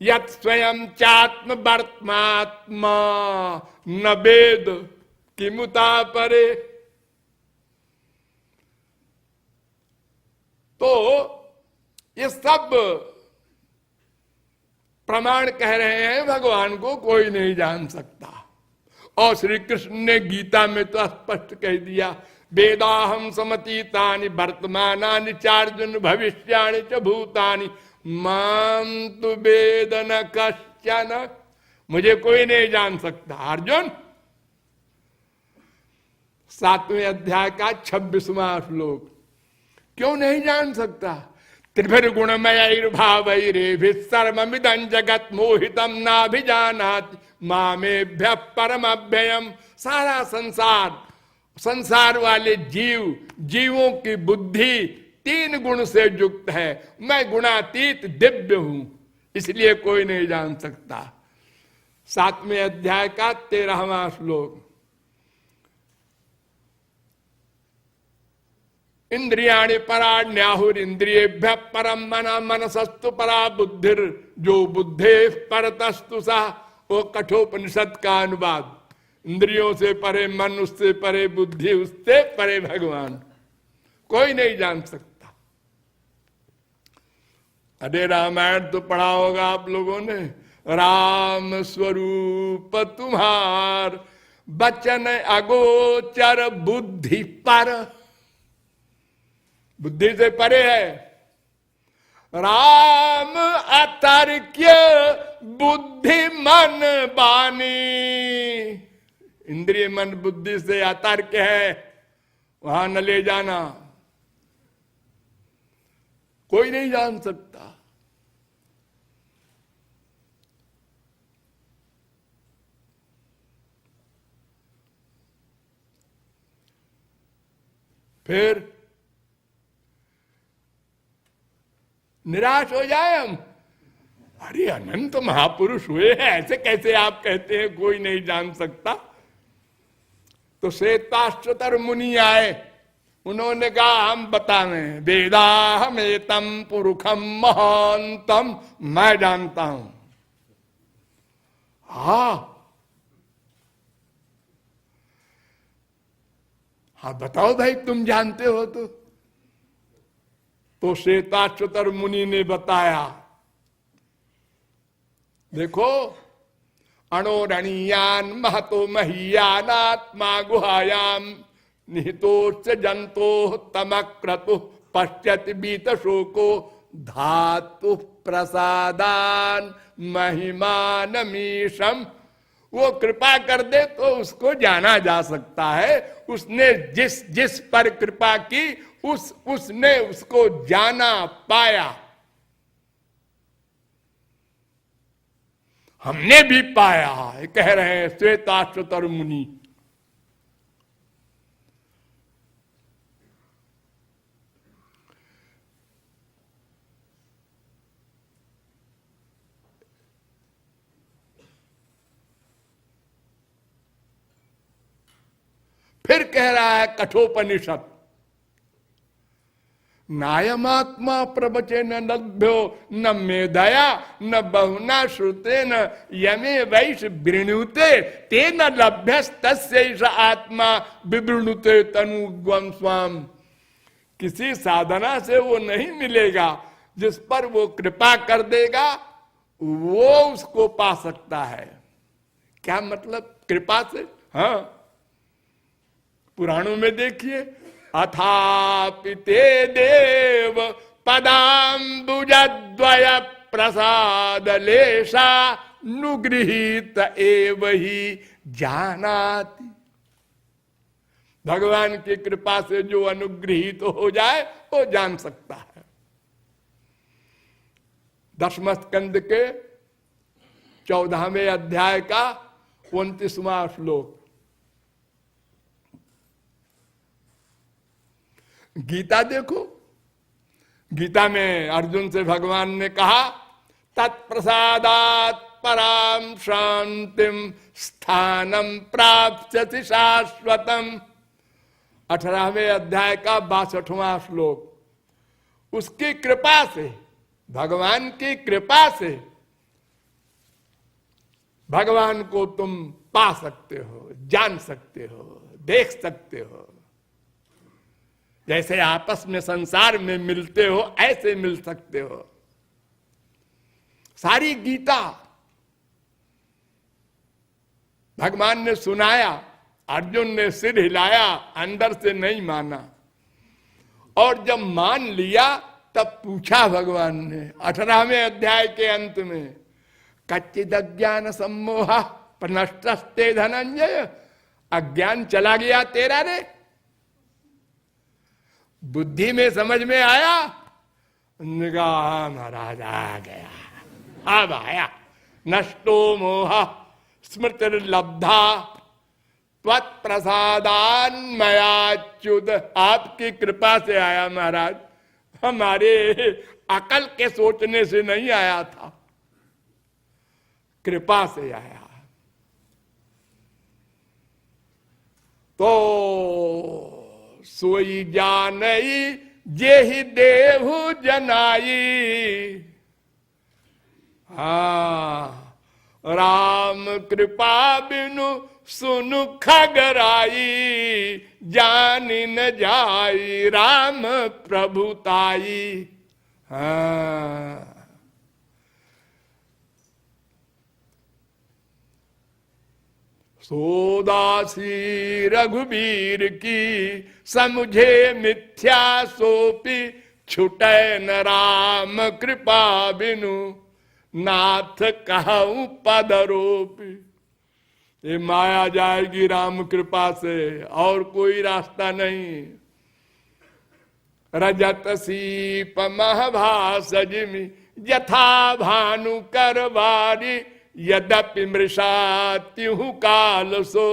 यत् स्वयं चात्म वर्तमात्मा न वेद किमुता परे। तो ये सब प्रमाण कह रहे हैं भगवान को कोई नहीं जान सकता। और श्री कृष्ण ने गीता में तो स्पष्ट कह दिया, वेदाहम समतीतानि वर्तमानानि चार्जुन भविष्याणि च भूतानि माम तु वेद न कश्चन। मुझे कोई नहीं जान सकता। अर्जुन 7वें अध्याय का 26वां श्लोक, क्यों नहीं जान सकता? त्रिभिर्गुणमयैर्भावैरेभिः सर्वमिदं जगत् मोहितं नाभिजानाति मामेभ्यः परमव्ययम्। सारा संसार वाले जीवों की बुद्धि 3 गुण से युक्त है। मैं गुणातीत दिव्य हूं, इसलिए कोई नहीं जान सकता। 7वें अध्याय का 13वां श्लोक, इंद्रियाणि पराण्याहुर इंद्रियेभ्यः परम मना मनसस्तु परा बुद्धिर जो बुद्धे परतस्तु सा। वो कठोपनिषद का अनुवाद। इंद्रियों से परे मन, उससे परे बुद्धि, उससे परे भगवान, कोई नहीं जान सकता। अरे रामायण तो पढ़ा होगा आप लोगों ने, राम स्वरूप तुम्हार बचन अगोचर बुद्धि पर। बुद्धि से परे है। राम अतर्क्य बुद्धि मन बानी। इंद्रिय मन बुद्धि से अतर्क्य है, वहां न ले जाना, कोई नहीं जान सकता। फिर निराश हो जाए हम, अरे अनंत महापुरुष हुए हैं, ऐसे कैसे आप कहते हैं कोई नहीं जान सकता? तो श्वेताश्वतर मुनि आए, उन्होंने कहा हम बतावें, वेदाहमेतम पुरुषम महांतम, मैं जानता हूं। हाँ बताओ भाई, तुम जानते हो तो श्वेताश्वतर मुनि ने बताया, देखो अणोरणीयान महतो महीयानात्मा गुहायाम निहितोश्च जंतो तमक्रतु पश्यति बीत शोको धातु प्रसादान महिमानमीशम। वो कृपा कर दे तो उसको जाना जा सकता है। उसने जिस पर कृपा की उसने उसको जाना पाया। हमने भी पाया, कह रहे हैं श्वेताश्वतर मुनि। फिर कह रहा है कठोपनिषद, नायमात्मा प्रवचन न लभ्यो न मेधया न बहुना श्रुते न यमे वैश वृणुते तेन लभ्यस्तस्यैष आत्मा विवृणुते तनुग्वं स्वाम। किसी साधना से वो नहीं मिलेगा, जिस पर वो कृपा कर देगा वो उसको पा सकता है। क्या मतलब कृपा से? हाँ, पुराणों में देखिए, अथापि ते देव पदाम्बुजद्वय प्रसाद लेशा नुगृहीत एव ही जानाति। भगवान की कृपा से जो अनुगृहीत हो जाए वो जान सकता है। 10वें स्कंद के 14वें अध्याय का 29वां श्लोक। गीता देखो, गीता में अर्जुन से भगवान ने कहा तत्प्रसादात् पराम शांतिम स्थानम प्राप्स्यसि शाश्वतम। 18वें अध्याय का 62वां श्लोक। उसकी कृपा से, भगवान की कृपा से भगवान को तुम पा सकते हो, जान सकते हो, देख सकते हो। जैसे आपस में संसार में मिलते हो ऐसे मिल सकते हो। सारी गीता भगवान ने सुनाया, अर्जुन ने सिर हिलाया, अंदर से नहीं माना। और जब मान लिया तब पूछा भगवान ने 18वें अध्याय के अंत में, कच्चिद अज्ञान सम्मोह प्रनष्टस्ते धनंजय। अज्ञान चला गया तेरा रे, बुद्धि में समझ में आया। निगाह महाराज आ गया, अब आया। नष्टो मोह स्मृतिर्लब्धा त्वत्प्रसादान् मयाच्युत। आपकी कृपा से आया महाराज, हमारे अकल के सोचने से नहीं आया था, कृपा से आया। तो सोई जानई जेहि देहु जनाई। हाँ, राम कृपा बिनु सुनु खगराई। जानी न जाई राम प्रभुताई। हाँ, सोदासी रघुबीर की समझे मिथ्या सोपी। छुटे न राम कृपा बिनु नाथ कहूं पदरोपी। ये माया जाएगी राम कृपा से, और कोई रास्ता नहीं। रजत सीप महभासजिमि यथा भानु करवारी। यद्यपि मृषा त्युहु काल सो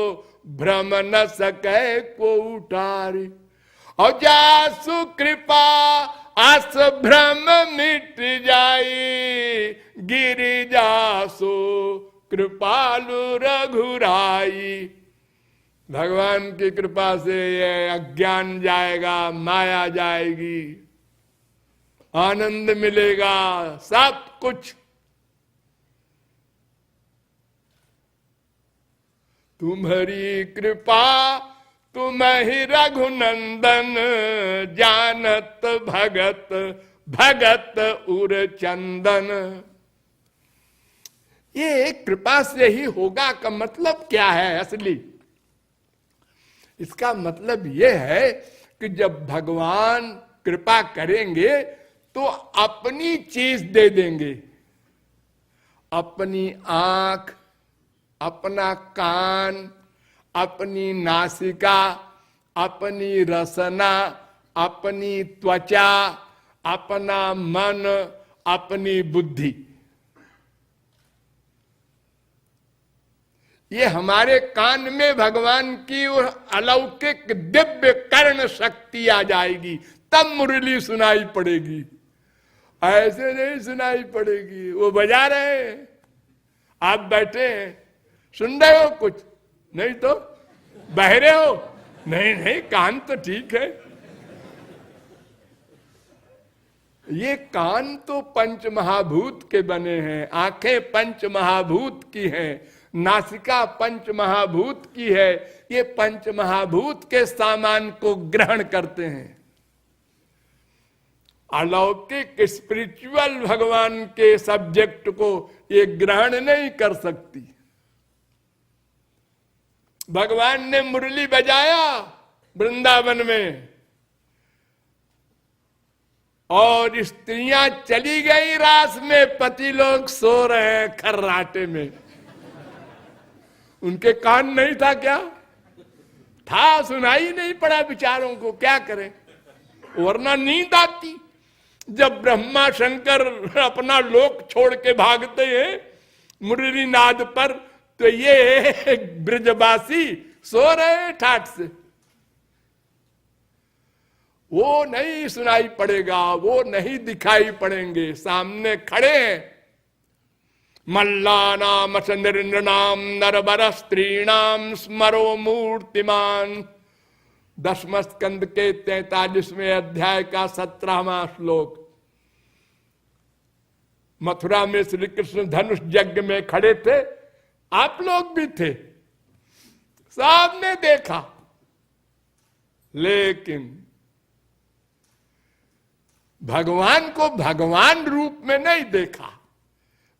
भ्रम न सके को उठारी। और जासु कृपा आस भ्रम मिट जाई। गिरि जासु कृपालु रघुराई। भगवान की कृपा से ये अज्ञान जाएगा, माया जाएगी, आनंद मिलेगा, सब कुछ। तुम्हारी कृपा तुम ही रघुनंदन। जानत भगत भगत उर चंदन। ये कृपा से ही होगा का मतलब क्या है असली? इसका मतलब ये है कि जब भगवान कृपा करेंगे तो अपनी चीज दे देंगे। अपनी आंख, अपना कान, अपनी नासिका, अपनी रसना, अपनी त्वचा, अपना मन, अपनी बुद्धि। ये हमारे कान में भगवान की अलौकिक दिव्य कर्ण शक्ति आ जाएगी, तब मुरली सुनाई पड़ेगी। ऐसे नहीं सुनाई पड़ेगी। वो बजा रहे हैं, आप बैठे हैं, सुन रहे हो कुछ नहीं तो बहरे हो? नहीं नहीं, कान तो ठीक है। ये कान तो पंच महाभूत के बने हैं, आंखें पंच महाभूत की हैं, नासिका पंच महाभूत की है। ये पंच महाभूत के सामान को ग्रहण करते हैं। अलौकिक स्पिरिचुअल भगवान के सब्जेक्ट को ये ग्रहण नहीं कर सकती। भगवान ने मुरली बजाया वृंदावन में, और स्त्रियां चली गई रास में, पति लोग सो रहे हैं खर्राटे में। उनके कान नहीं था क्या? था, सुनाई नहीं पड़ा बेचारों को, क्या करें, वरना नींद आती। जब ब्रह्मा शंकर अपना लोक छोड़ के भागते हैं मुरली नाद पर, तो ये ब्रजवासी सो रहे ठाठ से। वो नहीं सुनाई पड़ेगा, वो नहीं दिखाई पड़ेंगे, सामने खड़े हैं मल्लानाम नृणाम नरबर स्त्रीणाम स्मरो मूर्तिमान। 10वें स्कंद के 43वें अध्याय का 17वां श्लोक। मथुरा में श्री कृष्ण धनुष यज्ञ में खड़े थे, आप लोग भी थे, सबने देखा, लेकिन भगवान को भगवान रूप में नहीं देखा।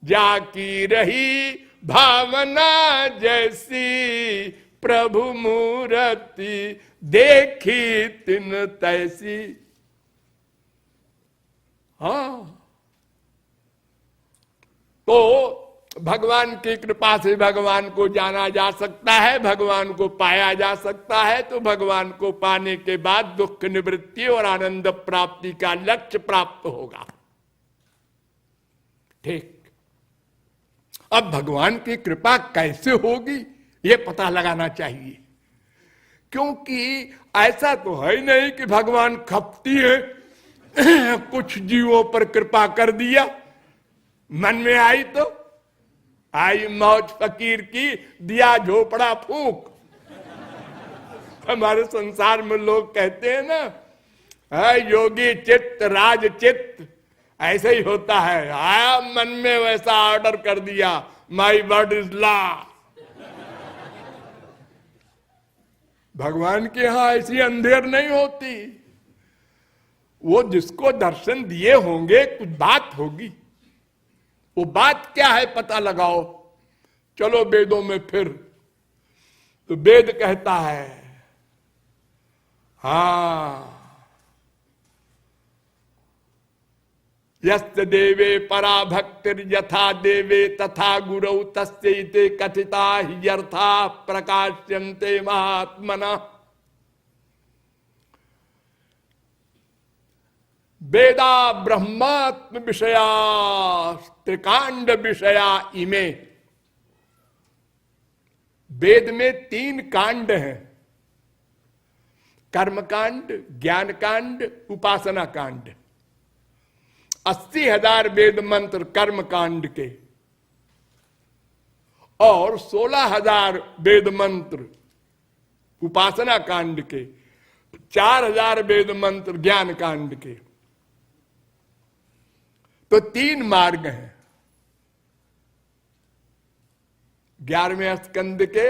जाकी रही भावना जैसी प्रभु मूर्ति देखी तिन तैसी। हाँ, तो भगवान की कृपा से भगवान को जाना जा सकता है, भगवान को पाया जा सकता है। तो भगवान को पाने के बाद दुख निवृत्ति और आनंद प्राप्ति का लक्ष्य प्राप्त होगा। ठीक, अब भगवान की कृपा कैसे होगी ये पता लगाना चाहिए, क्योंकि ऐसा तो है नहीं कि भगवान खपती है कुछ जीवों पर कृपा कर दिया, मन में आई तो आई मौज फकीर की, दिया झोपड़ा फूक। हमारे संसार में लोग कहते हैं ना, योगी चित्त राज चित्त, ऐसे ही होता है। आया मन में वैसा ऑर्डर कर दिया, माई वर्ड इज लॉ। भगवान के यहां ऐसी अंधेर नहीं होती। वो जिसको दर्शन दिए होंगे कुछ बात होगी, वो बात क्या है पता लगाओ। चलो वेदों में फिर, तो वेद कहता है, हाँ, यस्य देवे परा भक्तिर यथा देवे तथा गुरौ तस्यैते कथिता ह्यर्था प्रकाश्यन्ते महात्मना। वेदा ब्रह्मात्म विषया त्रिकांड विषया इमे। वेद में 3 कांड हैं, कर्म कांड, ज्ञान कांड, उपासना कांड। 80,000 वेद मंत्र कर्म कांड के और 16,000 वेद मंत्र उपासना कांड के, 4,000 वेद मंत्र ज्ञान कांड के। तो 3 मार्ग हैं। 11वें स्कंद के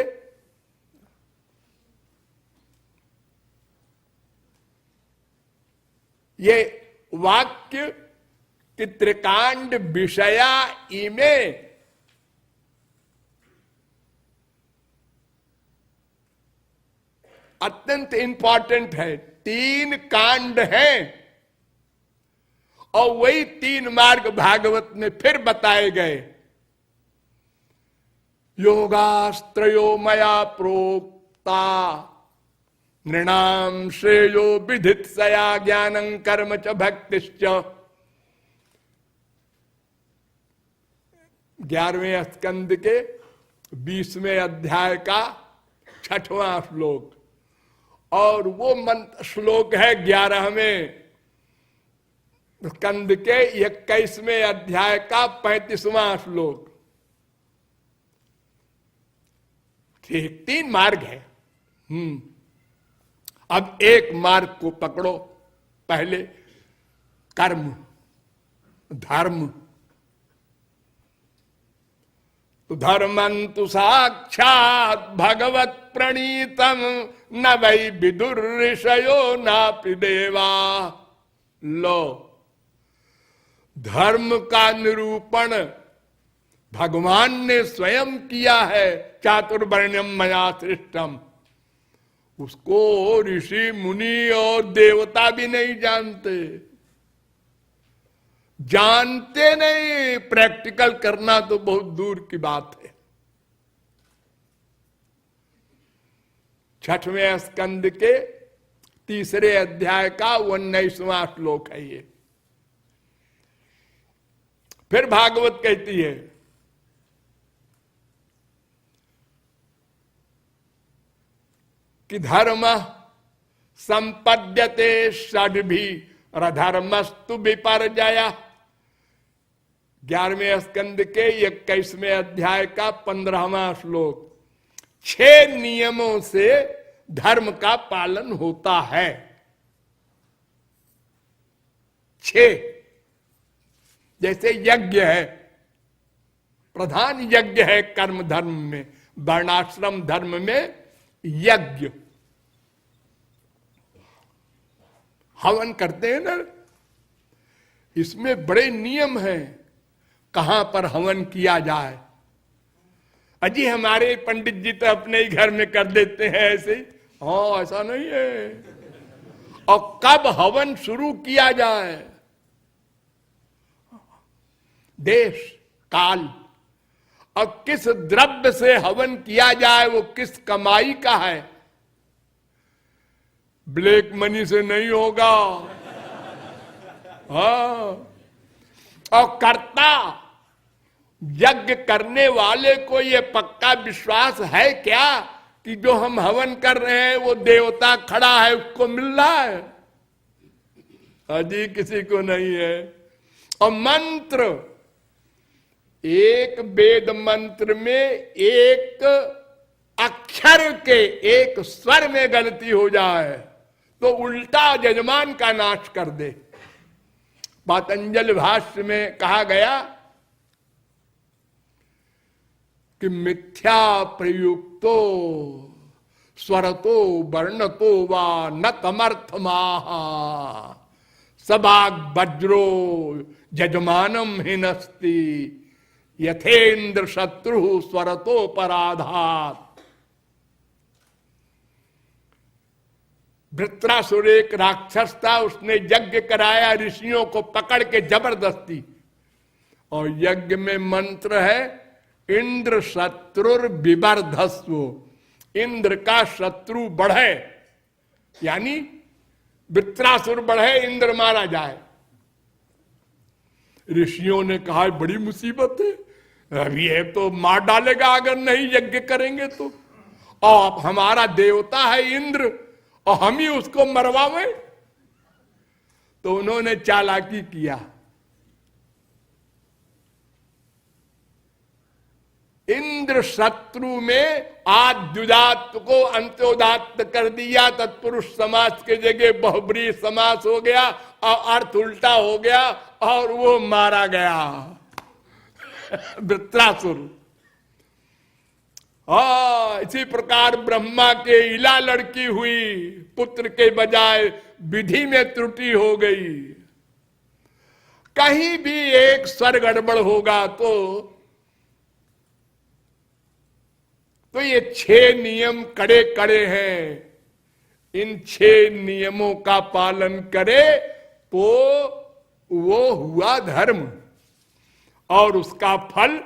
ये वाक्य कि त्रिकांड विषया इमे, अत्यंत इंपॉर्टेंट है। 3 कांड हैं और वही 3 मार्ग भागवत में फिर बताए गए। योगास्त्रयो मया प्रोक्ता नृणाम श्रेयो विधित सया ज्ञानं कर्म च भक्तिश्च। 11वें स्कंद के 20वें अध्याय का 6वां श्लोक, और वो मंत्र श्लोक है 11वें स्कंद के 21वें अध्याय का 35वां श्लोक। ठीक, 3 मार्ग है। अब एक मार्ग को पकड़ो। पहले कर्म धर्म, तो धर्मंतु साक्षात भगवत प्रणीतम न वै विदुर ऋषयो नापि देवा। लो, धर्म का निरूपण भगवान ने स्वयं किया है। चातुर्वर्ण्यम मया सृष्टम, उसको ऋषि मुनि और देवता भी नहीं जानते, जानते नहीं। प्रैक्टिकल करना तो बहुत दूर की बात है। 6वें स्कंद के 3रे अध्याय का 19वां श्लोक है ये। फिर भागवत कहती है कि धर्म संपद्यते षड्भी रधर्मस्तु विपर्जया। 11वें स्कंद के 21वें अध्याय का 15वां श्लोक। 6 नियमों से धर्म का पालन होता है। 6, जैसे यज्ञ है, प्रधान यज्ञ है कर्म धर्म में, वर्णाश्रम धर्म में यज्ञ। हवन करते हैं ना, इसमें बड़े नियम हैं कहां पर हवन किया जाए। अजी हमारे पंडित जी तो अपने ही घर में कर देते हैं ऐसे ही। हाँ, ऐसा नहीं है। और कब हवन शुरू किया जाए, देश काल, और किस द्रव्य से हवन किया जाए, वो किस कमाई का है। ब्लैक मनी से नहीं होगा। हाँ, और कर्ता यज्ञ करने वाले को ये पक्का विश्वास है क्या कि जो हम हवन कर रहे हैं वो देवता खड़ा है, उसको मिल रहा है? अजी किसी को नहीं है। और मंत्र, एक वेद मंत्र में एक अक्षर के, एक स्वर में गलती हो जाए तो उल्टा यजमान का नाश कर दे। पातंजल भाष्य में कहा गया कि मिथ्या प्रयुक्तो स्वरतो वर्णतो वा न तमर्थमाह सबाग वज्रो यजमानम हिनस्ति यथेन्द्र शत्रु स्वरतो पराधात। वृत्रासुर एक राक्षस था, उसने यज्ञ कराया ऋषियों को पकड़ के जबरदस्ती, और यज्ञ में मंत्र है इंद्र शत्रुर विवर्धस्व, इंद्र का शत्रु बढ़े, यानी वृत्रासुर बढ़े, इंद्र मारा जाए। ऋषियों ने कहा बड़ी मुसीबत है, अभी ये तो मार डालेगा अगर नहीं यज्ञ करेंगे तो, और हमारा देवता है इंद्र और हम ही उसको मरवावे। तो उन्होंने चालाकी किया, इंद्र शत्रु में आद्युदात्त को अंत्योदात्त कर दिया, तत्पुरुष समास के जगह बहुब्रीहि समास हो गया और अर्थ उल्टा हो गया और वो मारा गया वृत्रासुर। इसी प्रकार ब्रह्मा के इला लड़की हुई, पुत्र के बजाय विधि में त्रुटि हो गई। कहीं भी एक स्वर गड़बड़ होगा तो ये 6 नियम कड़े कड़े हैं। इन 6 नियमों का पालन करे तो वो हुआ धर्म, और उसका फल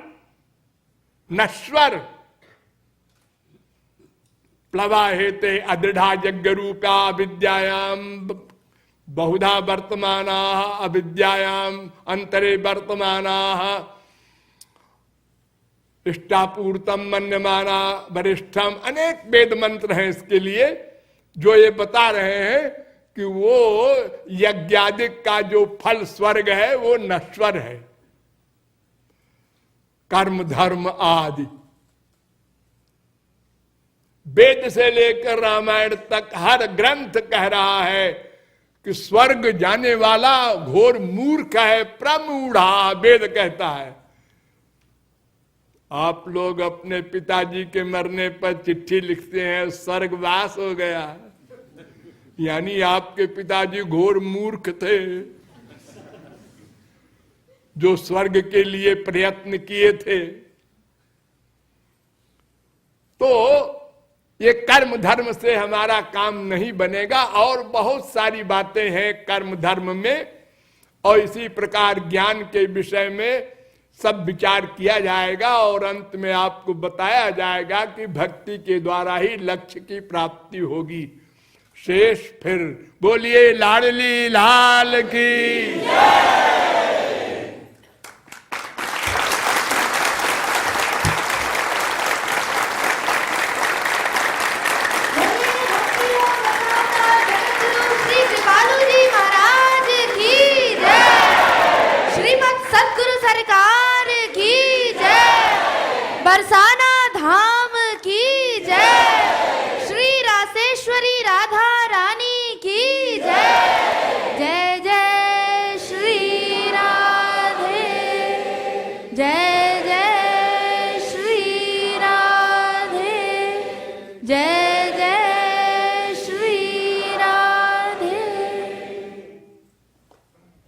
नश्वर। प्लवाहेते अदृढ़ा यज्ञ रूपा अविद्यायाम बहुधा वर्तमाना अविद्यायाम अंतरे वर्तमाना इष्टापूर्तम मन्यमाना वरिष्ठम। अनेक वेद मंत्र हैं इसके लिए, जो ये बता रहे हैं कि वो यज्ञादिक का जो फल स्वर्ग है वो नश्वर है। कर्म धर्म आदि वेद से लेकर रामायण तक हर ग्रंथ कह रहा है कि स्वर्ग जाने वाला घोर मूर्ख है, प्रमूढ़ा वेद कहता है। आप लोग अपने पिताजी के मरने पर चिट्ठी लिखते हैं स्वर्गवास हो गया, यानी आपके पिताजी घोर मूर्ख थे जो स्वर्ग के लिए प्रयत्न किए थे। तो ये कर्म धर्म से हमारा काम नहीं बनेगा, और बहुत सारी बातें हैं कर्म धर्म में, और इसी प्रकार ज्ञान के विषय में सब विचार किया जाएगा, और अंत में आपको बताया जाएगा कि भक्ति के द्वारा ही लक्ष्य की प्राप्ति होगी। शेष फिर बोलिए लाडली लाल की।